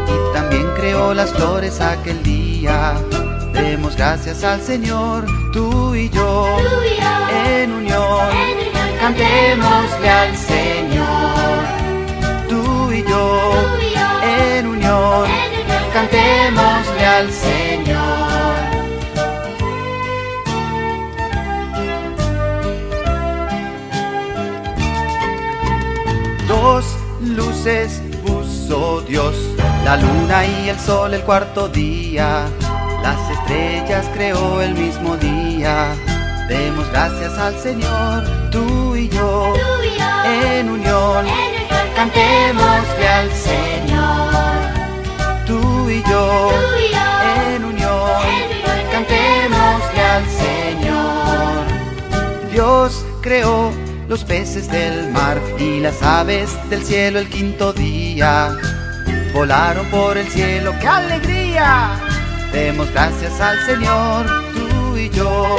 y también creó las flores aquel día. Demos gracias al Señor, tú y yo, en unión, cantémosle al Señor. Tú y yo, en unión, cantémosle al Señor. Dos luces puso Dios, la luna y el sol el cuarto día. Las estrellas creó el mismo día. Demos gracias al Señor, tú y yo, en unión, cantémosle al Señor. Tú y yo, en unión, cantémosle al Señor. Dios creó los peces del mar y las aves del cielo el quinto día. Volaron por el cielo, ¡qué alegría! Demos gracias al Señor, tú y yo,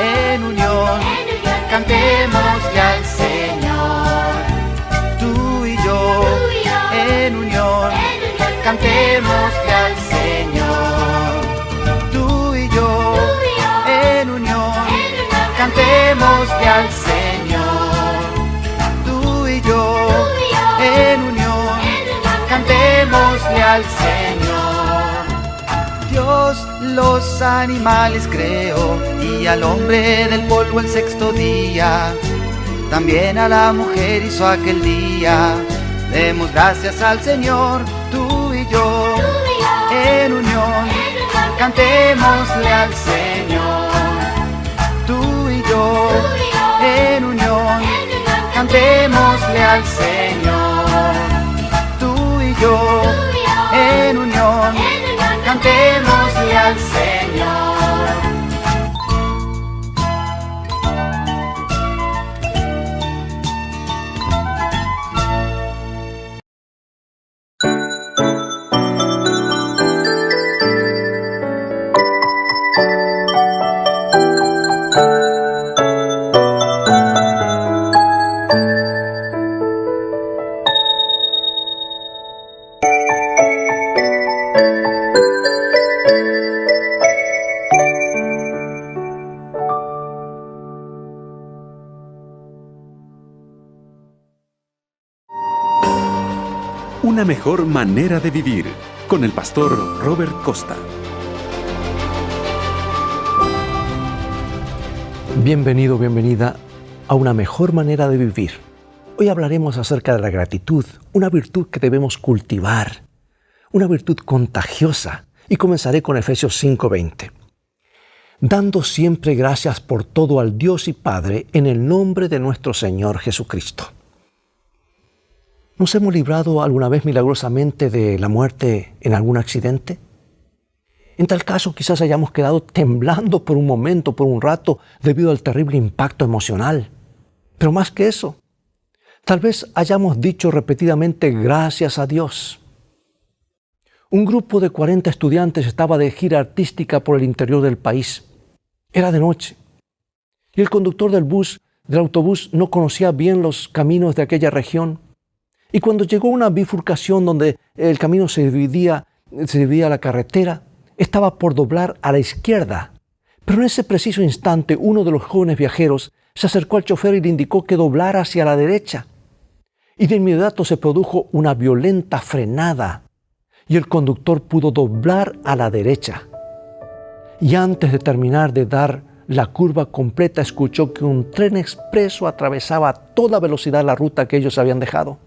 en unión, cantémosle al Señor. Tú y yo, en unión, cantémosle al Señor. Tú y yo, en unión, cantémosle al Señor. Tú y yo, en unión, cantémosle al Señor. Dios los animales creó y al hombre del polvo el sexto día. También a la mujer hizo aquel día. Demos gracias al Señor, tú y yo, en unión, cantémosle al Señor. Tú y yo, en unión, cantémosle al Señor. Tú y yo, en unión, cantémosle al Señor. Una mejor manera de vivir, con el pastor Robert Costa. Bienvenido, bienvenida a Una mejor manera de vivir. Hoy hablaremos acerca de la gratitud, una virtud que debemos cultivar, una virtud contagiosa. Y comenzaré con Efesios 5:20. Dando siempre gracias por todo al Dios y Padre en el nombre de nuestro Señor Jesucristo. ¿Nos hemos librado alguna vez milagrosamente de la muerte en algún accidente? En tal caso, quizás hayamos quedado temblando por un momento, por un rato, debido al terrible impacto emocional. Pero más que eso, tal vez hayamos dicho repetidamente gracias a Dios. Un grupo de 40 estudiantes estaba de gira artística por el interior del país. Era de noche. Y el conductor del autobús, no conocía bien los caminos de aquella región. Y cuando llegó a una bifurcación donde el camino se dividía la carretera, estaba por doblar a la izquierda. Pero en ese preciso instante, uno de los jóvenes viajeros se acercó al chofer y le indicó que doblara hacia la derecha. Y de inmediato se produjo una violenta frenada y el conductor pudo doblar a la derecha. Y antes de terminar de dar la curva completa, escuchó que un tren expreso atravesaba a toda velocidad la ruta que ellos habían dejado.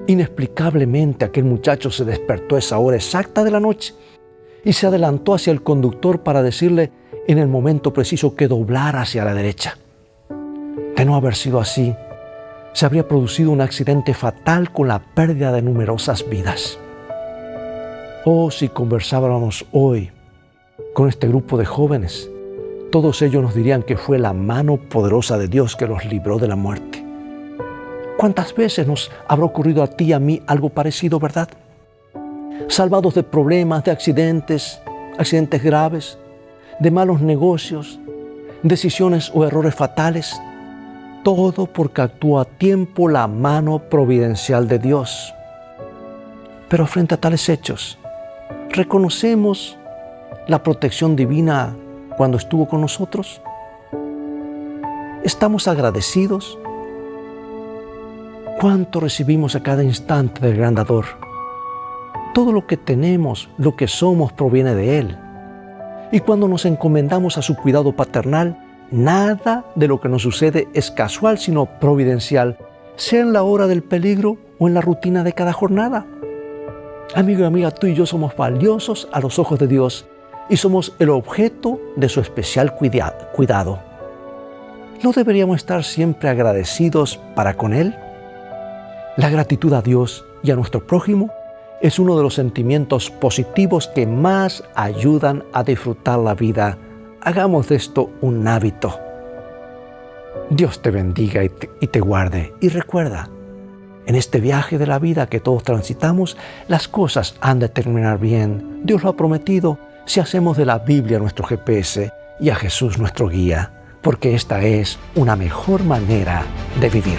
Inexplicablemente aquel muchacho se despertó a esa hora exacta de la noche y se adelantó hacia el conductor para decirle en el momento preciso que doblara hacia la derecha. De no haber sido así, se habría producido un accidente fatal con la pérdida de numerosas vidas. Oh, si conversáramos hoy con este grupo de jóvenes, todos ellos nos dirían que fue la mano poderosa de Dios que los libró de la muerte. ¿Cuántas veces nos habrá ocurrido a ti y a mí algo parecido, verdad? Salvados de problemas, de accidentes graves, de malos negocios, decisiones o errores fatales. Todo porque actúa a tiempo la mano providencial de Dios. Pero frente a tales hechos, reconocemos la protección divina cuando estuvo con nosotros? ¿Estamos agradecidos? ¿Cuánto recibimos a cada instante del gran dador? Todo lo que tenemos, lo que somos, proviene de Él. Y cuando nos encomendamos a su cuidado paternal, nada de lo que nos sucede es casual, sino providencial, sea en la hora del peligro o en la rutina de cada jornada. Amigo y amiga, tú y yo somos valiosos a los ojos de Dios y somos el objeto de su especial cuidado. ¿No deberíamos estar siempre agradecidos para con Él? La gratitud a Dios y a nuestro prójimo es uno de los sentimientos positivos que más ayudan a disfrutar la vida. Hagamos de esto un hábito. Dios te bendiga y te guarde. Y recuerda, en este viaje de la vida que todos transitamos, las cosas han de terminar bien. Dios lo ha prometido si hacemos de la Biblia nuestro GPS y a Jesús nuestro guía, porque esta es una mejor manera de vivir.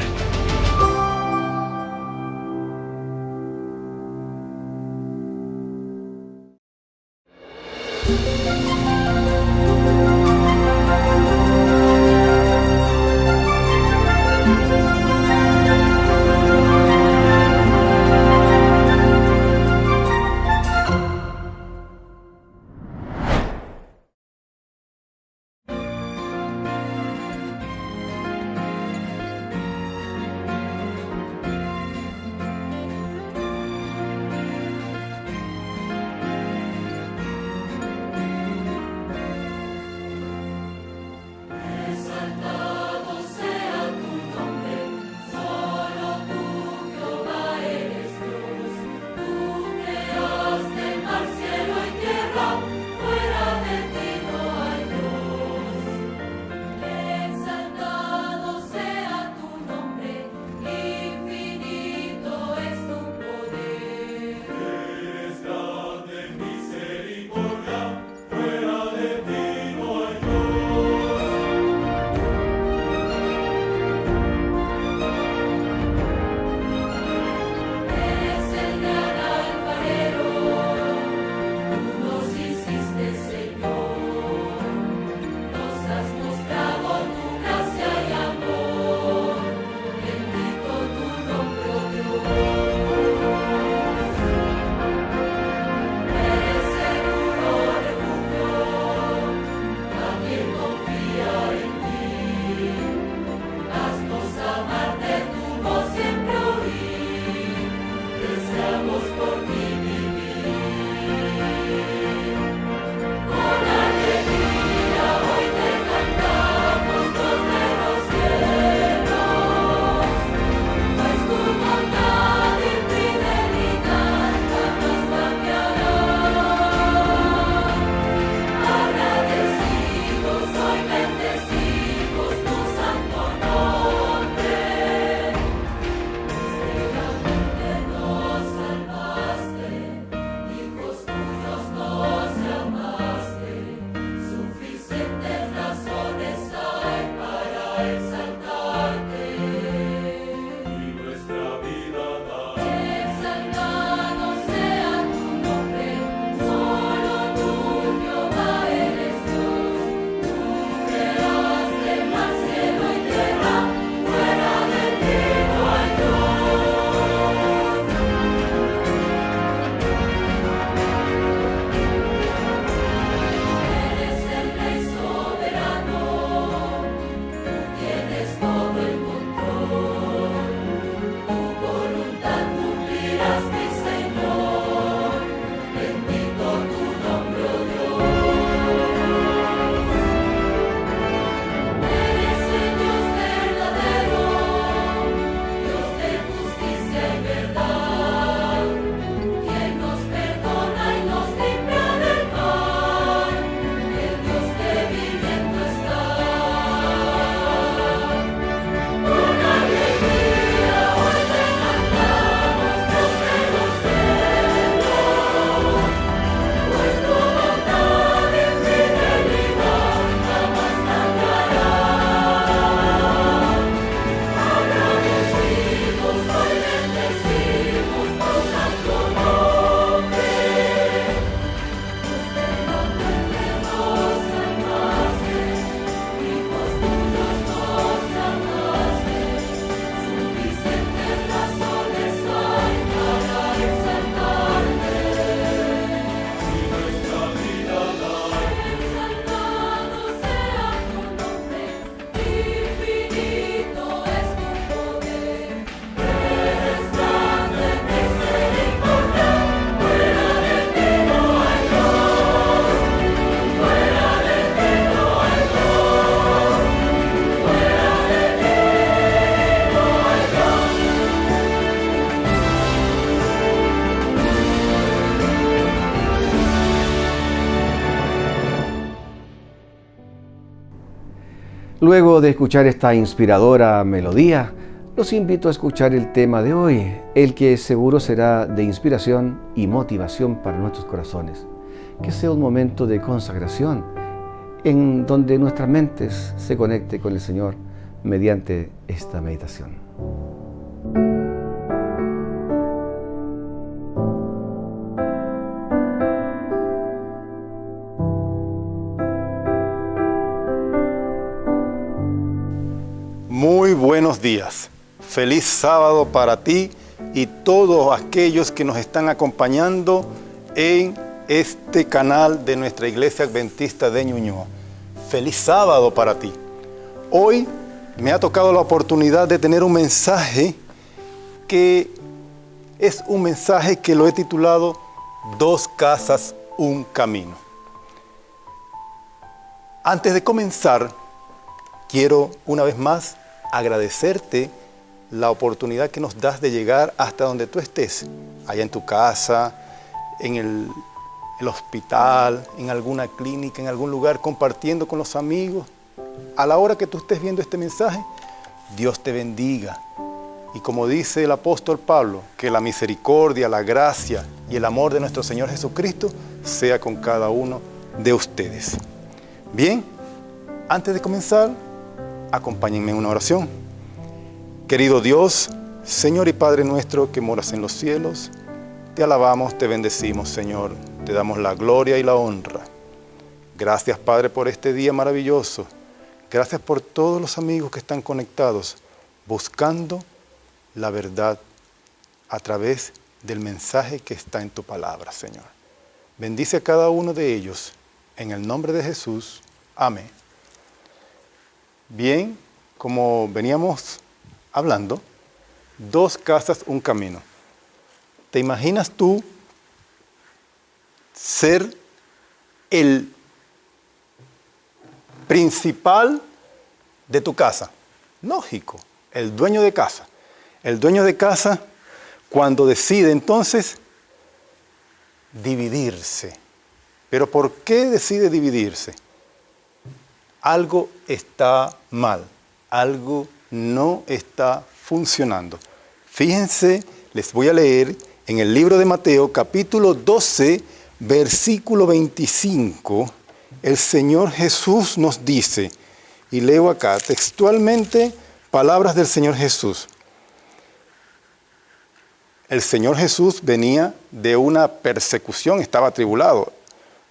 Luego de escuchar esta inspiradora melodía, los invito a escuchar el tema de hoy, el que seguro será de inspiración y motivación para nuestros corazones. Que sea un momento de consagración en donde nuestras mentes se conecten con el Señor mediante esta meditación. Muy buenos días. Feliz sábado para ti y todos aquellos que nos están acompañando en este canal de nuestra Iglesia Adventista de Ñuñoa. Feliz sábado para ti. Hoy me ha tocado la oportunidad de tener un mensaje que es un mensaje que lo he titulado Dos casas, un camino. Antes de comenzar, quiero una vez más agradecerte la oportunidad que nos das de llegar hasta donde tú estés, allá en tu casa, en el hospital, en alguna clínica, en algún lugar, compartiendo con los amigos. A la hora que tú estés viendo este mensaje, Dios te bendiga. Y como dice el apóstol Pablo, que la misericordia, la gracia y el amor de nuestro Señor Jesucristo sea con cada uno de ustedes. Bien, antes de comenzar, acompáñenme en una oración. Querido Dios, Señor y Padre nuestro que moras en los cielos, te alabamos, te bendecimos, Señor. Te damos la gloria y la honra. Gracias, Padre, por este día maravilloso. Gracias por todos los amigos que están conectados, buscando la verdad a través del mensaje que está en tu palabra, Señor. Bendice a cada uno de ellos. En el nombre de Jesús. Amén. Bien, como veníamos hablando, dos casas, un camino. ¿Te imaginas tú ser el principal de tu casa? Lógico, el dueño de casa. El dueño de casa, cuando decide entonces dividirse. ¿Pero por qué decide dividirse? Algo está mal, algo no está funcionando. Fíjense, les voy a leer en el libro de Mateo, capítulo 12, versículo 25, el Señor Jesús nos dice, y leo acá textualmente palabras del Señor Jesús. El Señor Jesús venía de una persecución, estaba atribulado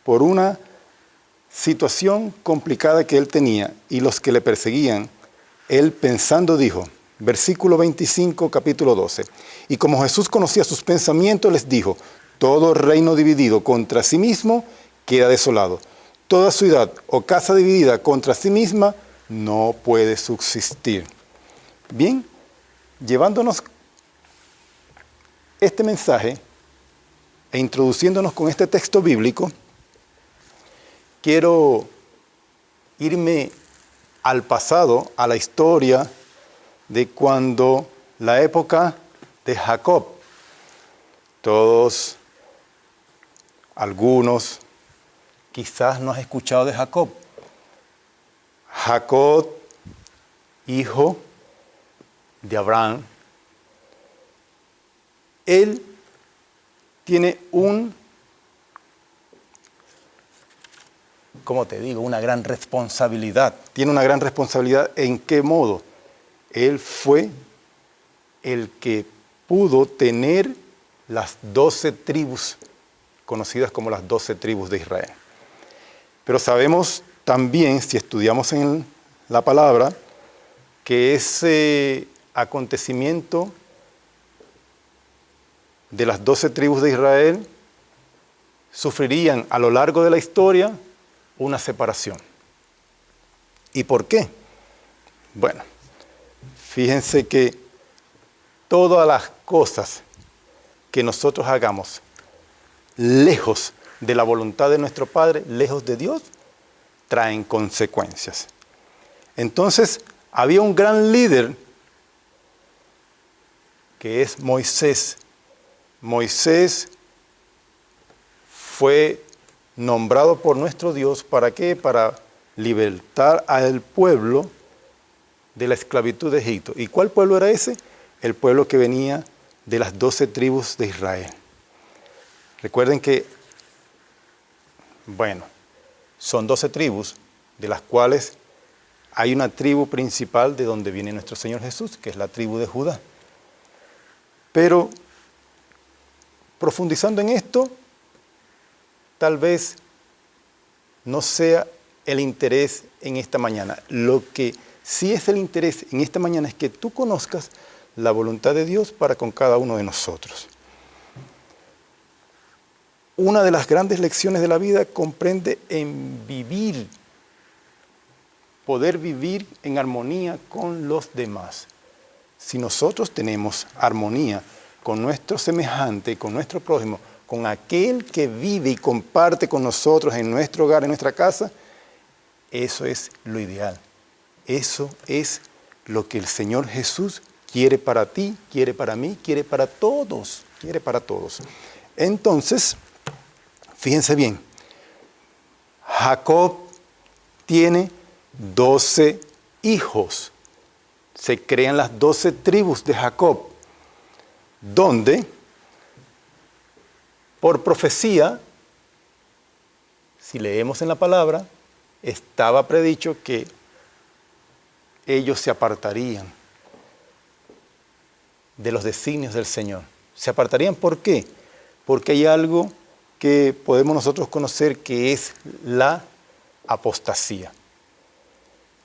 por una situación complicada que él tenía, y los que le perseguían, él pensando dijo, versículo 25, capítulo 12, y como Jesús conocía sus pensamientos, les dijo, todo reino dividido contra sí mismo queda desolado. Toda ciudad o casa dividida contra sí misma no puede subsistir. Bien, llevándonos este mensaje e introduciéndonos con este texto bíblico, quiero irme al pasado, a la historia de cuando la época de Jacob. Todos, algunos, quizás no has escuchado de Jacob. Jacob, hijo de Abraham, él tiene una gran responsabilidad. Tiene una gran responsabilidad. ¿En qué modo? Él fue el que pudo tener las 12 tribus, conocidas como las 12 tribus de Israel. Pero sabemos también, si estudiamos en la palabra, que ese acontecimiento de las 12 tribus de Israel sufrirían a lo largo de la historia una separación. ¿Y por qué? Bueno, fíjense que todas las cosas que nosotros hagamos lejos de la voluntad de nuestro Padre, lejos de Dios, traen consecuencias. Entonces, había un gran líder que es Moisés. Moisés fue nombrado por nuestro Dios, ¿para qué? Para libertar al pueblo de la esclavitud de Egipto. ¿Y cuál pueblo era ese? El pueblo que venía de las 12 tribus de Israel. Recuerden que, son 12 tribus, de las cuales hay una tribu principal de donde viene nuestro Señor Jesús, que es la tribu de Judá. Pero, profundizando en esto, tal vez no sea el interés en esta mañana. Lo que sí es el interés en esta mañana es que tú conozcas la voluntad de Dios para con cada uno de nosotros. Una de las grandes lecciones de la vida comprende en vivir, poder vivir en armonía con los demás. Si nosotros tenemos armonía con nuestro semejante, con nuestro prójimo, con aquel que vive y comparte con nosotros en nuestro hogar, en nuestra casa, eso es lo ideal. Eso es lo que el Señor Jesús quiere para ti, quiere para mí, quiere para todos. Quiere para todos. Entonces, fíjense bien, Jacob tiene 12 hijos. Se crean las 12 tribus de Jacob, donde, por profecía, si leemos en la palabra, estaba predicho que ellos se apartarían de los designios del Señor. ¿Se apartarían por qué? Porque hay algo que podemos nosotros conocer que es la apostasía.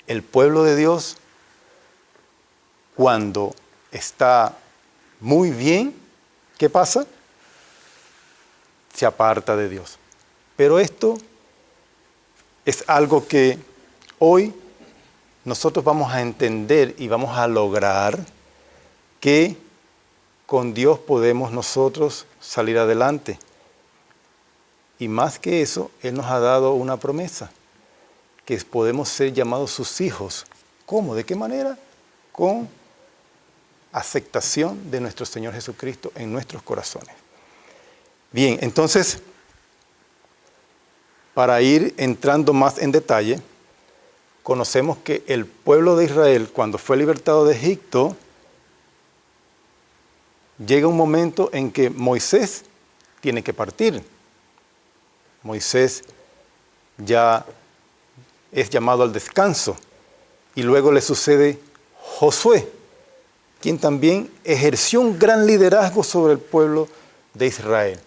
El pueblo de Dios, cuando está muy bien, ¿qué pasa? Se aparta de Dios. Pero esto es algo que hoy nosotros vamos a entender y vamos a lograr que con Dios podemos nosotros salir adelante. Y más que eso, Él nos ha dado una promesa, que podemos ser llamados sus hijos. ¿Cómo? ¿De qué manera? Con aceptación de nuestro Señor Jesucristo en nuestros corazones. Bien, entonces, para ir entrando más en detalle, conocemos que el pueblo de Israel, cuando fue libertado de Egipto, llega un momento en que Moisés tiene que partir. Moisés ya es llamado al descanso y luego le sucede Josué, quien también ejerció un gran liderazgo sobre el pueblo de Israel.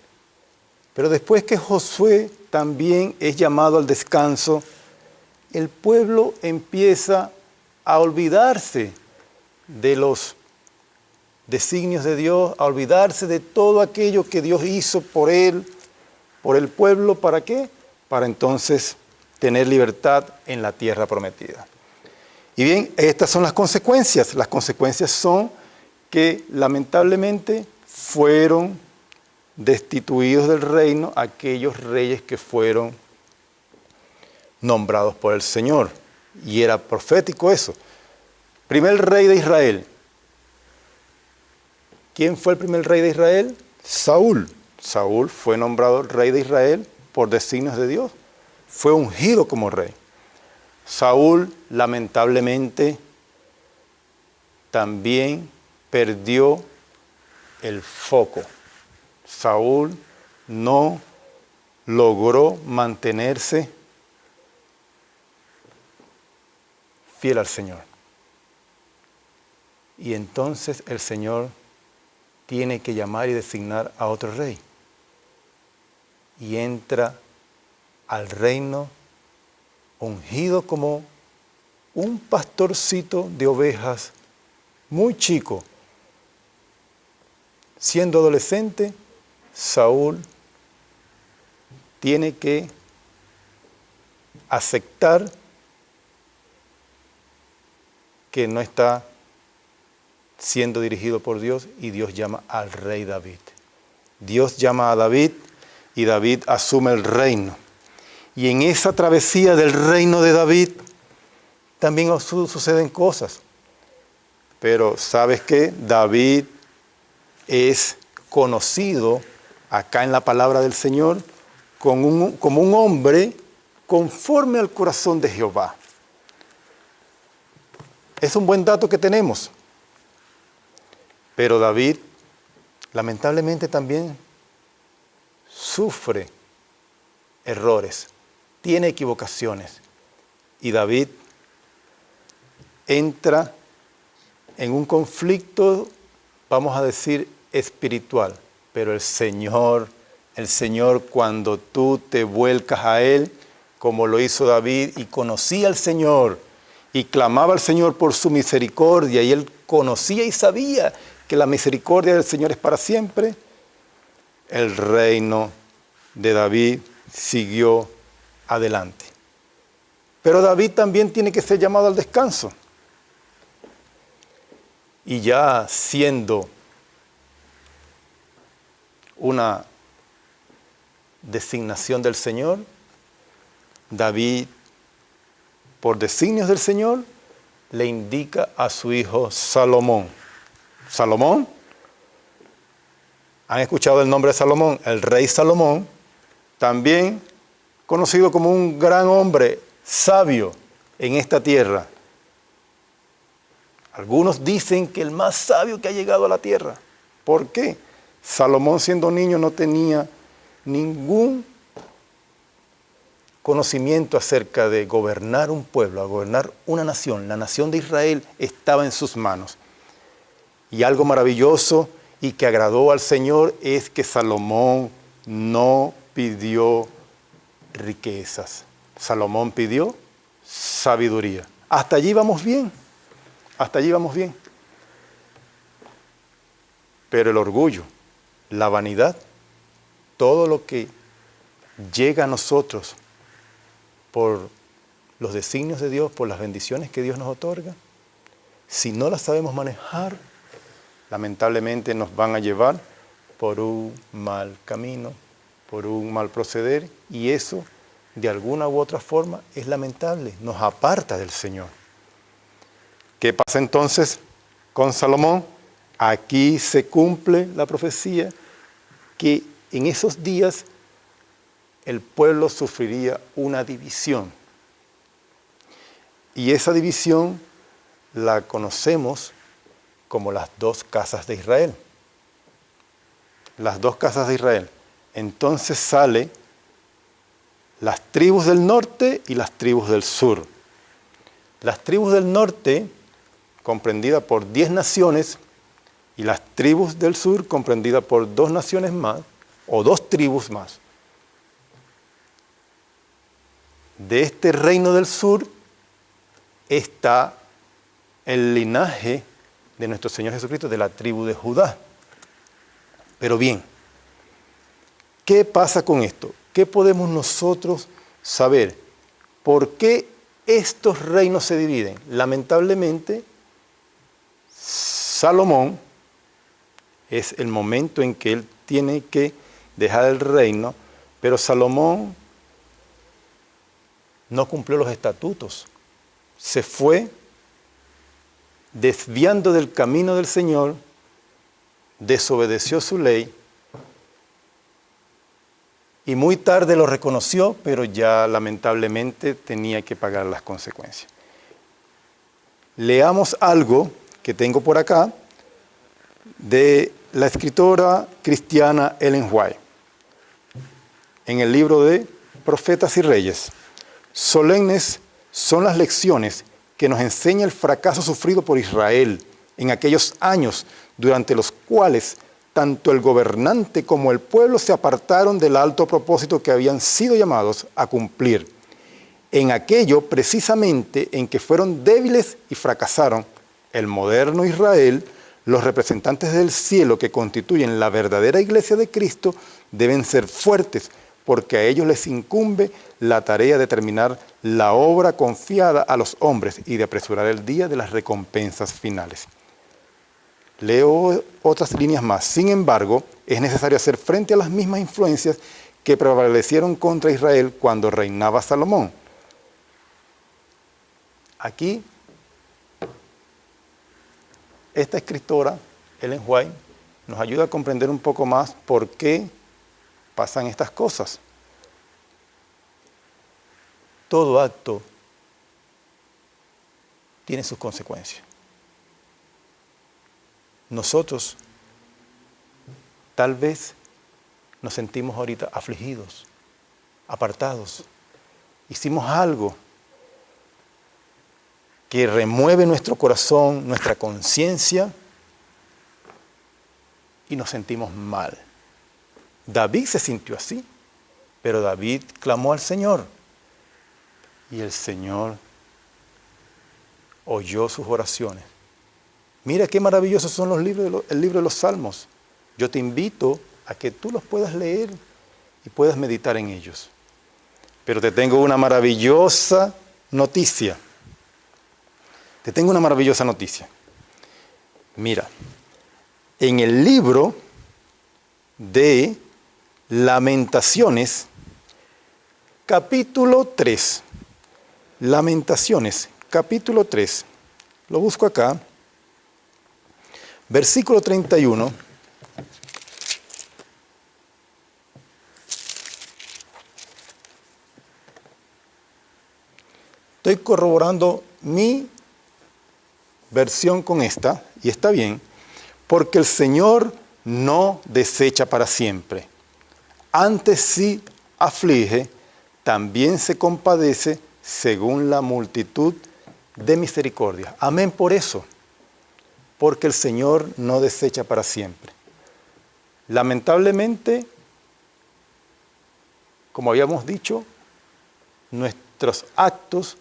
Pero después que Josué también es llamado al descanso, el pueblo empieza a olvidarse de los designios de Dios, a olvidarse de todo aquello que Dios hizo por él, por el pueblo. ¿Para qué? Para entonces tener libertad en la tierra prometida. Y bien, estas son las consecuencias. Las consecuencias son que lamentablemente fueron destituidos del reino aquellos reyes que fueron nombrados por el Señor. Y era profético eso. Primer rey de Israel. ¿Quién fue el primer rey de Israel? Saúl. Saúl fue nombrado rey de Israel por designios de Dios. Fue ungido como rey. Saúl, lamentablemente, también perdió el foco. Saúl no logró mantenerse fiel al Señor. Y entonces el Señor tiene que llamar y designar a otro rey. Y entra al reino ungido como un pastorcito de ovejas muy chico. Siendo adolescente, Saúl tiene que aceptar que no está siendo dirigido por Dios y Dios llama al rey David. Dios llama a David y David asume el reino. Y en esa travesía del reino de David también suceden cosas. Pero ¿sabes qué? David es conocido acá en la palabra del Señor como un hombre conforme al corazón de Jehová. Es un buen dato que tenemos. Pero David, lamentablemente, también sufre errores, tiene equivocaciones. Y David entra en un conflicto, vamos a decir, espiritual. Pero el Señor, cuando tú te vuelcas a Él, como lo hizo David, y conocía al Señor, y clamaba al Señor por su misericordia, y él conocía y sabía que la misericordia del Señor es para siempre, el reino de David siguió adelante. Pero David también tiene que ser llamado al descanso. Y ya siendo una designación del Señor, David, por designios del Señor, le indica a su hijo Salomón. Salomón, ¿han escuchado el nombre de Salomón? El rey Salomón, también conocido como un gran hombre sabio en esta tierra. Algunos dicen que el más sabio que ha llegado a la tierra. ¿Por qué? Salomón, siendo niño, no tenía ningún conocimiento acerca de gobernar un pueblo, a gobernar una nación. La nación de Israel estaba en sus manos. Y algo maravilloso y que agradó al Señor es que Salomón no pidió riquezas. Salomón pidió sabiduría. Hasta allí vamos bien. Hasta allí vamos bien. Pero el orgullo, la vanidad, todo lo que llega a nosotros por los designios de Dios, por las bendiciones que Dios nos otorga, si no las sabemos manejar, lamentablemente nos van a llevar por un mal camino, por un mal proceder, y eso, de alguna u otra forma, es lamentable, nos aparta del Señor. ¿Qué pasa entonces con Salomón? Aquí se cumple la profecía que en esos días el pueblo sufriría una división. Y esa división la conocemos como las dos casas de Israel. Las dos casas de Israel. Entonces sale las tribus del norte y las tribus del sur. Las tribus del norte, comprendida por 10 naciones, y las tribus del sur, comprendida por 2 naciones más, o 2 tribus más. De este reino del sur está el linaje de nuestro Señor Jesucristo, de la tribu de Judá. Pero bien, ¿qué pasa con esto? ¿Qué podemos nosotros saber? ¿Por qué estos reinos se dividen? Lamentablemente, Salomón es el momento en que él tiene que dejar el reino, pero Salomón no cumplió los estatutos. Se fue desviando del camino del Señor, desobedeció su ley y muy tarde lo reconoció, pero ya lamentablemente tenía que pagar las consecuencias. Leamos algo que tengo por acá de la escritora cristiana Ellen White en el libro de Profetas y Reyes. Solemnes son las lecciones que nos enseña el fracaso sufrido por Israel en aquellos años durante los cuales tanto el gobernante como el pueblo se apartaron del alto propósito que habían sido llamados a cumplir. En aquello precisamente en que fueron débiles y fracasaron, el moderno Israel, los representantes del cielo que constituyen la verdadera iglesia de Cristo, deben ser fuertes, porque a ellos les incumbe la tarea de terminar la obra confiada a los hombres y de apresurar el día de las recompensas finales. Leo otras líneas más. Sin embargo, es necesario hacer frente a las mismas influencias que prevalecieron contra Israel cuando reinaba Salomón. Aquí, esta escritora, Ellen White, nos ayuda a comprender un poco más por qué pasan estas cosas. Todo acto tiene sus consecuencias. Nosotros tal vez nos sentimos ahorita afligidos, apartados. Hicimos algo que remueve nuestro corazón, nuestra conciencia, y nos sentimos mal. David se sintió así, pero David clamó al Señor y el Señor oyó sus oraciones. Mira qué maravillosos son el libro de los Salmos. Yo te invito a que tú los puedas leer y puedas meditar en ellos. Pero te tengo una maravillosa noticia. Te tengo una maravillosa noticia. Mira, en el libro de Lamentaciones, capítulo 3. Lamentaciones, capítulo 3. Lo busco acá. Versículo 31. Estoy corroborando mi versión con esta, y está bien, porque el Señor no desecha para siempre. Antes sí aflige, también se compadece según la multitud de misericordia. Amén por eso, porque el Señor no desecha para siempre. Lamentablemente, como habíamos dicho, nuestros actos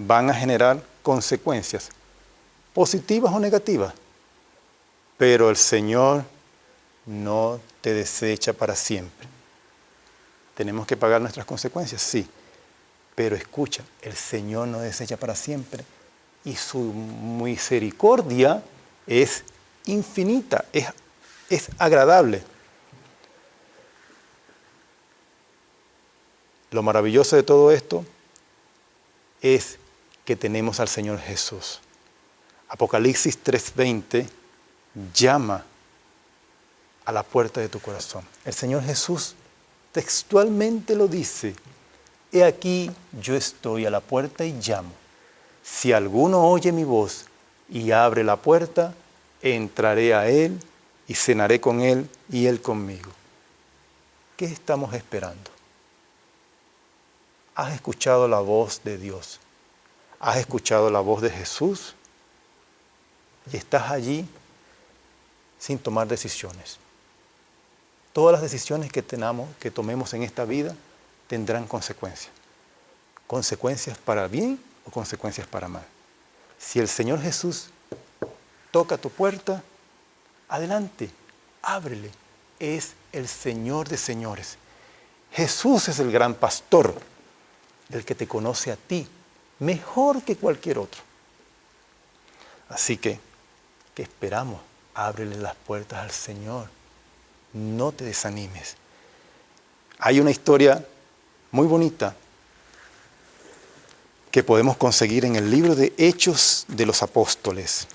van a generar consecuencias, positivas o negativas, pero el Señor no te desecha para siempre. ¿Tenemos que pagar nuestras consecuencias? Sí, pero escucha, el Señor no desecha para siempre y su misericordia es infinita, es agradable. Lo maravilloso de todo esto es que tenemos al Señor Jesús. Apocalipsis 3:20 llama a la puerta de tu corazón. El Señor Jesús textualmente lo dice: he aquí yo estoy a la puerta y llamo. Si alguno oye mi voz y abre la puerta, entraré a él y cenaré con él y él conmigo. ¿Qué estamos esperando? ¿Has escuchado la voz de Dios? ¿Has escuchado la voz de Jesús? Y estás allí sin tomar decisiones. Todas las decisiones que tomemos en esta vida tendrán consecuencias. Consecuencias para bien o consecuencias para mal. Si el Señor Jesús toca tu puerta, adelante, ábrele. Es el Señor de señores. Jesús es el gran pastor, el que te conoce a ti mejor que cualquier otro. Así que, ¿qué esperamos? Ábrele las puertas al Señor. No te desanimes. Hay una historia muy bonita que podemos conseguir en el libro de Hechos de los Apóstoles.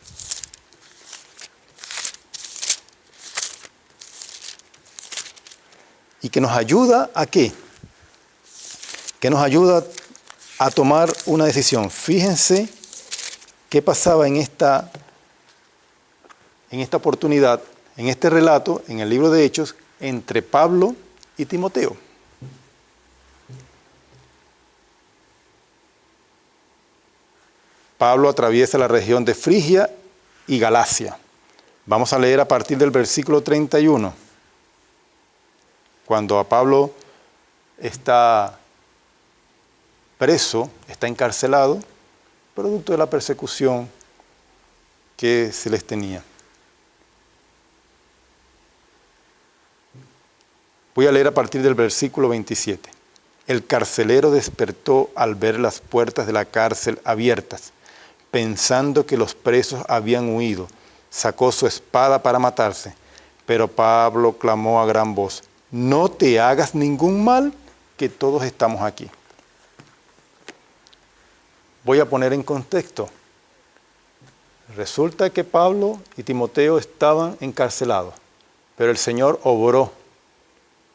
Y que nos ayuda ¿a qué? Que nos ayuda a tomar una decisión. Fíjense qué pasaba en esta oportunidad, en este relato, en el libro de Hechos, entre Pablo y Timoteo. Pablo atraviesa la región de Frigia y Galacia. Vamos a leer a partir del versículo 31. Cuando a Pablo está preso, está encarcelado, producto de la persecución que se les tenía. Voy a leer a partir del versículo 27. El carcelero despertó al ver las puertas de la cárcel abiertas, pensando que los presos habían huido. Sacó su espada para matarse, pero Pablo clamó a gran voz: no te hagas ningún mal, que todos estamos aquí. Voy a poner en contexto. Resulta que Pablo y Timoteo estaban encarcelados, pero el Señor obró.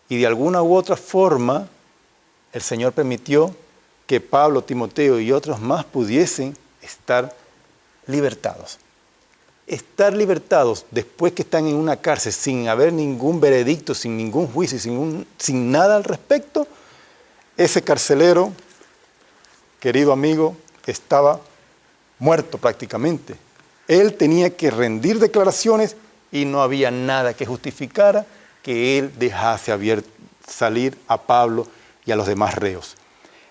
Y de alguna u otra forma, el Señor permitió que Pablo, Timoteo y otros más pudiesen estar libertados. Estar libertados después que están en una cárcel sin haber ningún veredicto, sin ningún juicio, sin nada al respecto, ese carcelero, querido amigo, estaba muerto prácticamente. Él tenía que rendir declaraciones y no había nada que justificara que él dejase salir a Pablo y a los demás reos.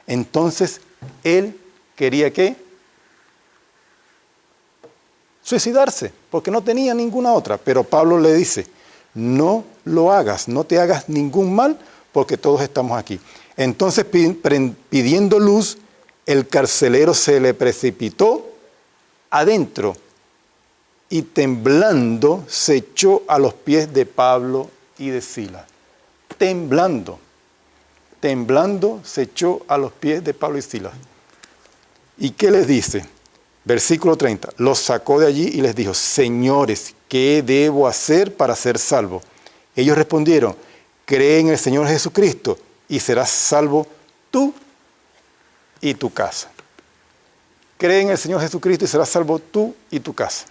Entonces, él quería ¿qué? Suicidarse, porque no tenía ninguna otra. Pero Pablo le dice, no lo hagas, no te hagas ningún mal, porque todos estamos aquí. Entonces, pidiendo luz, el carcelero se le precipitó adentro y temblando se echó a los pies de Pablo y de Silas. Temblando se echó a los pies de Pablo y Silas. ¿Y qué les dice? Versículo 30, los sacó de allí y les dijo, señores, ¿qué debo hacer para ser salvo? Ellos respondieron, cree en el Señor Jesucristo y serás salvo tú y tu casa. Cree en el Señor Jesucristo y serás salvo tú y tu casa.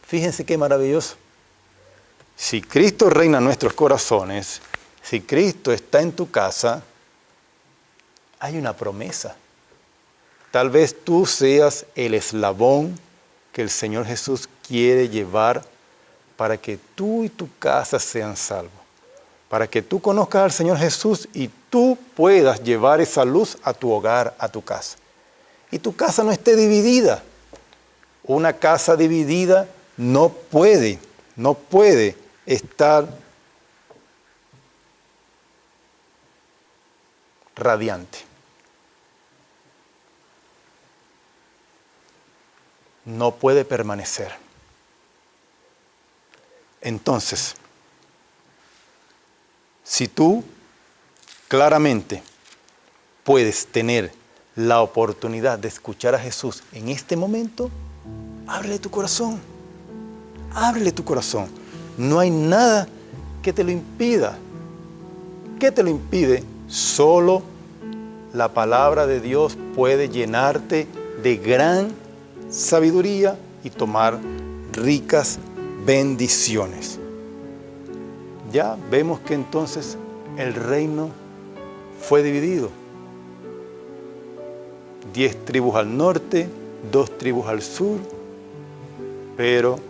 Fíjense qué maravilloso. Si Cristo reina en nuestros corazones, si Cristo está en tu casa, hay una promesa. Tal vez tú seas el eslabón que el Señor Jesús quiere llevar para que tú y tu casa sean salvos. Para que tú conozcas al Señor Jesús y tú puedas llevar esa luz a tu hogar, a tu casa. Y tu casa no esté dividida. Una casa dividida no puede estar radiante. No puede permanecer. Entonces, si tú claramente puedes tener la oportunidad de escuchar a Jesús en este momento, ábrele tu corazón. Ábrele tu corazón. No hay nada que te lo impida. ¿Qué te lo impide? Solo la palabra de Dios puede llenarte de gran sabiduría y tomar ricas bendiciones. Ya vemos que entonces el reino fue dividido. 10 tribus al norte, 2 tribus al sur, pero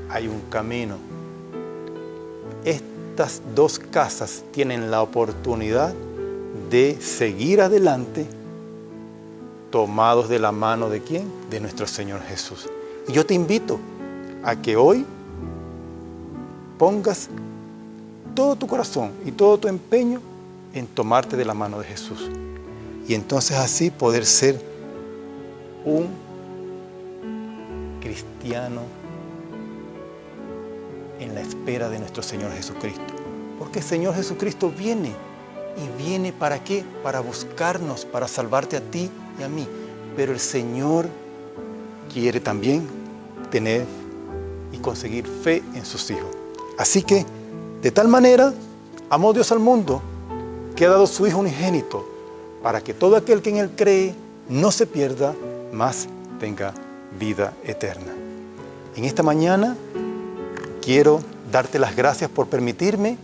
hay un camino. Estas 2 casas tienen la oportunidad de seguir adelante tomados de la mano ¿de quién? De nuestro Señor Jesús. Y yo te invito a que hoy pongas todo tu corazón y todo tu empeño en tomarte de la mano de Jesús. Y entonces así poder ser un cristiano en la espera de nuestro Señor Jesucristo. Porque el Señor Jesucristo viene. ¿Y viene para qué? Para buscarnos, para salvarte a ti y a mí. Pero el Señor quiere también tener y conseguir fe en sus hijos. Así que, de tal manera, amó Dios al mundo, que ha dado su Hijo unigénito, para que todo aquel que en Él cree no se pierda, mas tenga vida eterna. En esta mañana quiero darte las gracias por permitirme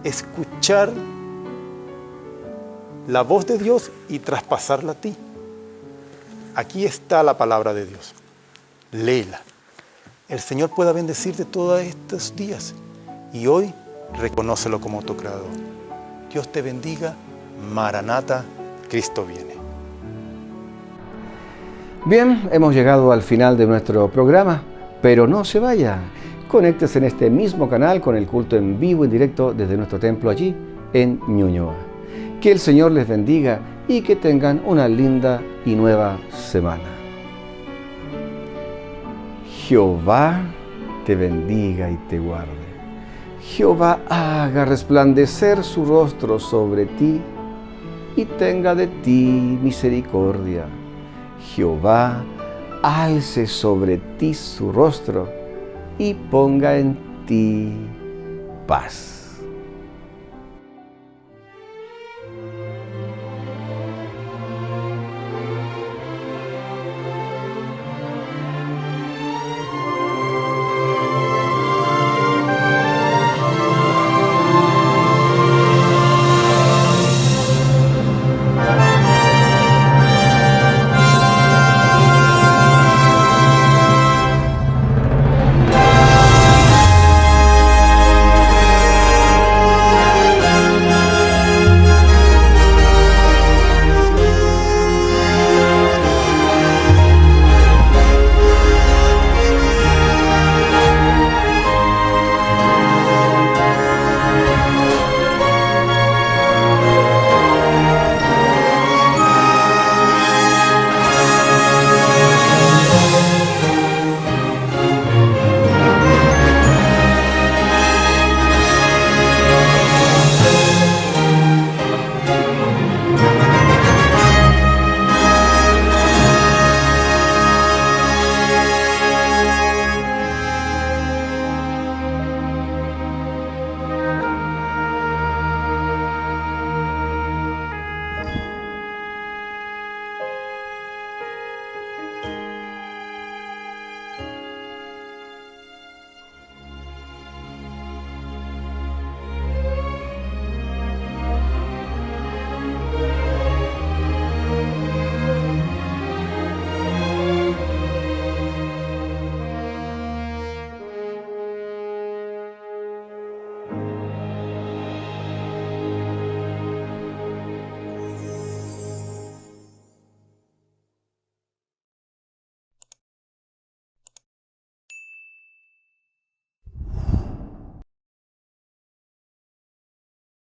escuchar la voz de Dios y traspasarla a ti. Aquí está la palabra de Dios. Léela. El Señor pueda bendecirte todos estos días y hoy reconócelo como tu creador. Dios te bendiga. Maranata, Cristo viene. Bien, hemos llegado al final de nuestro programa, pero no se vaya. Conéctese en este mismo canal con el culto en vivo y directo desde nuestro templo allí en Ñuñoa. Que el Señor les bendiga y que tengan una linda y nueva semana. Jehová te bendiga y te guarde. Jehová haga resplandecer su rostro sobre ti y tenga de ti misericordia. Jehová alce sobre ti su rostro y ponga en ti paz.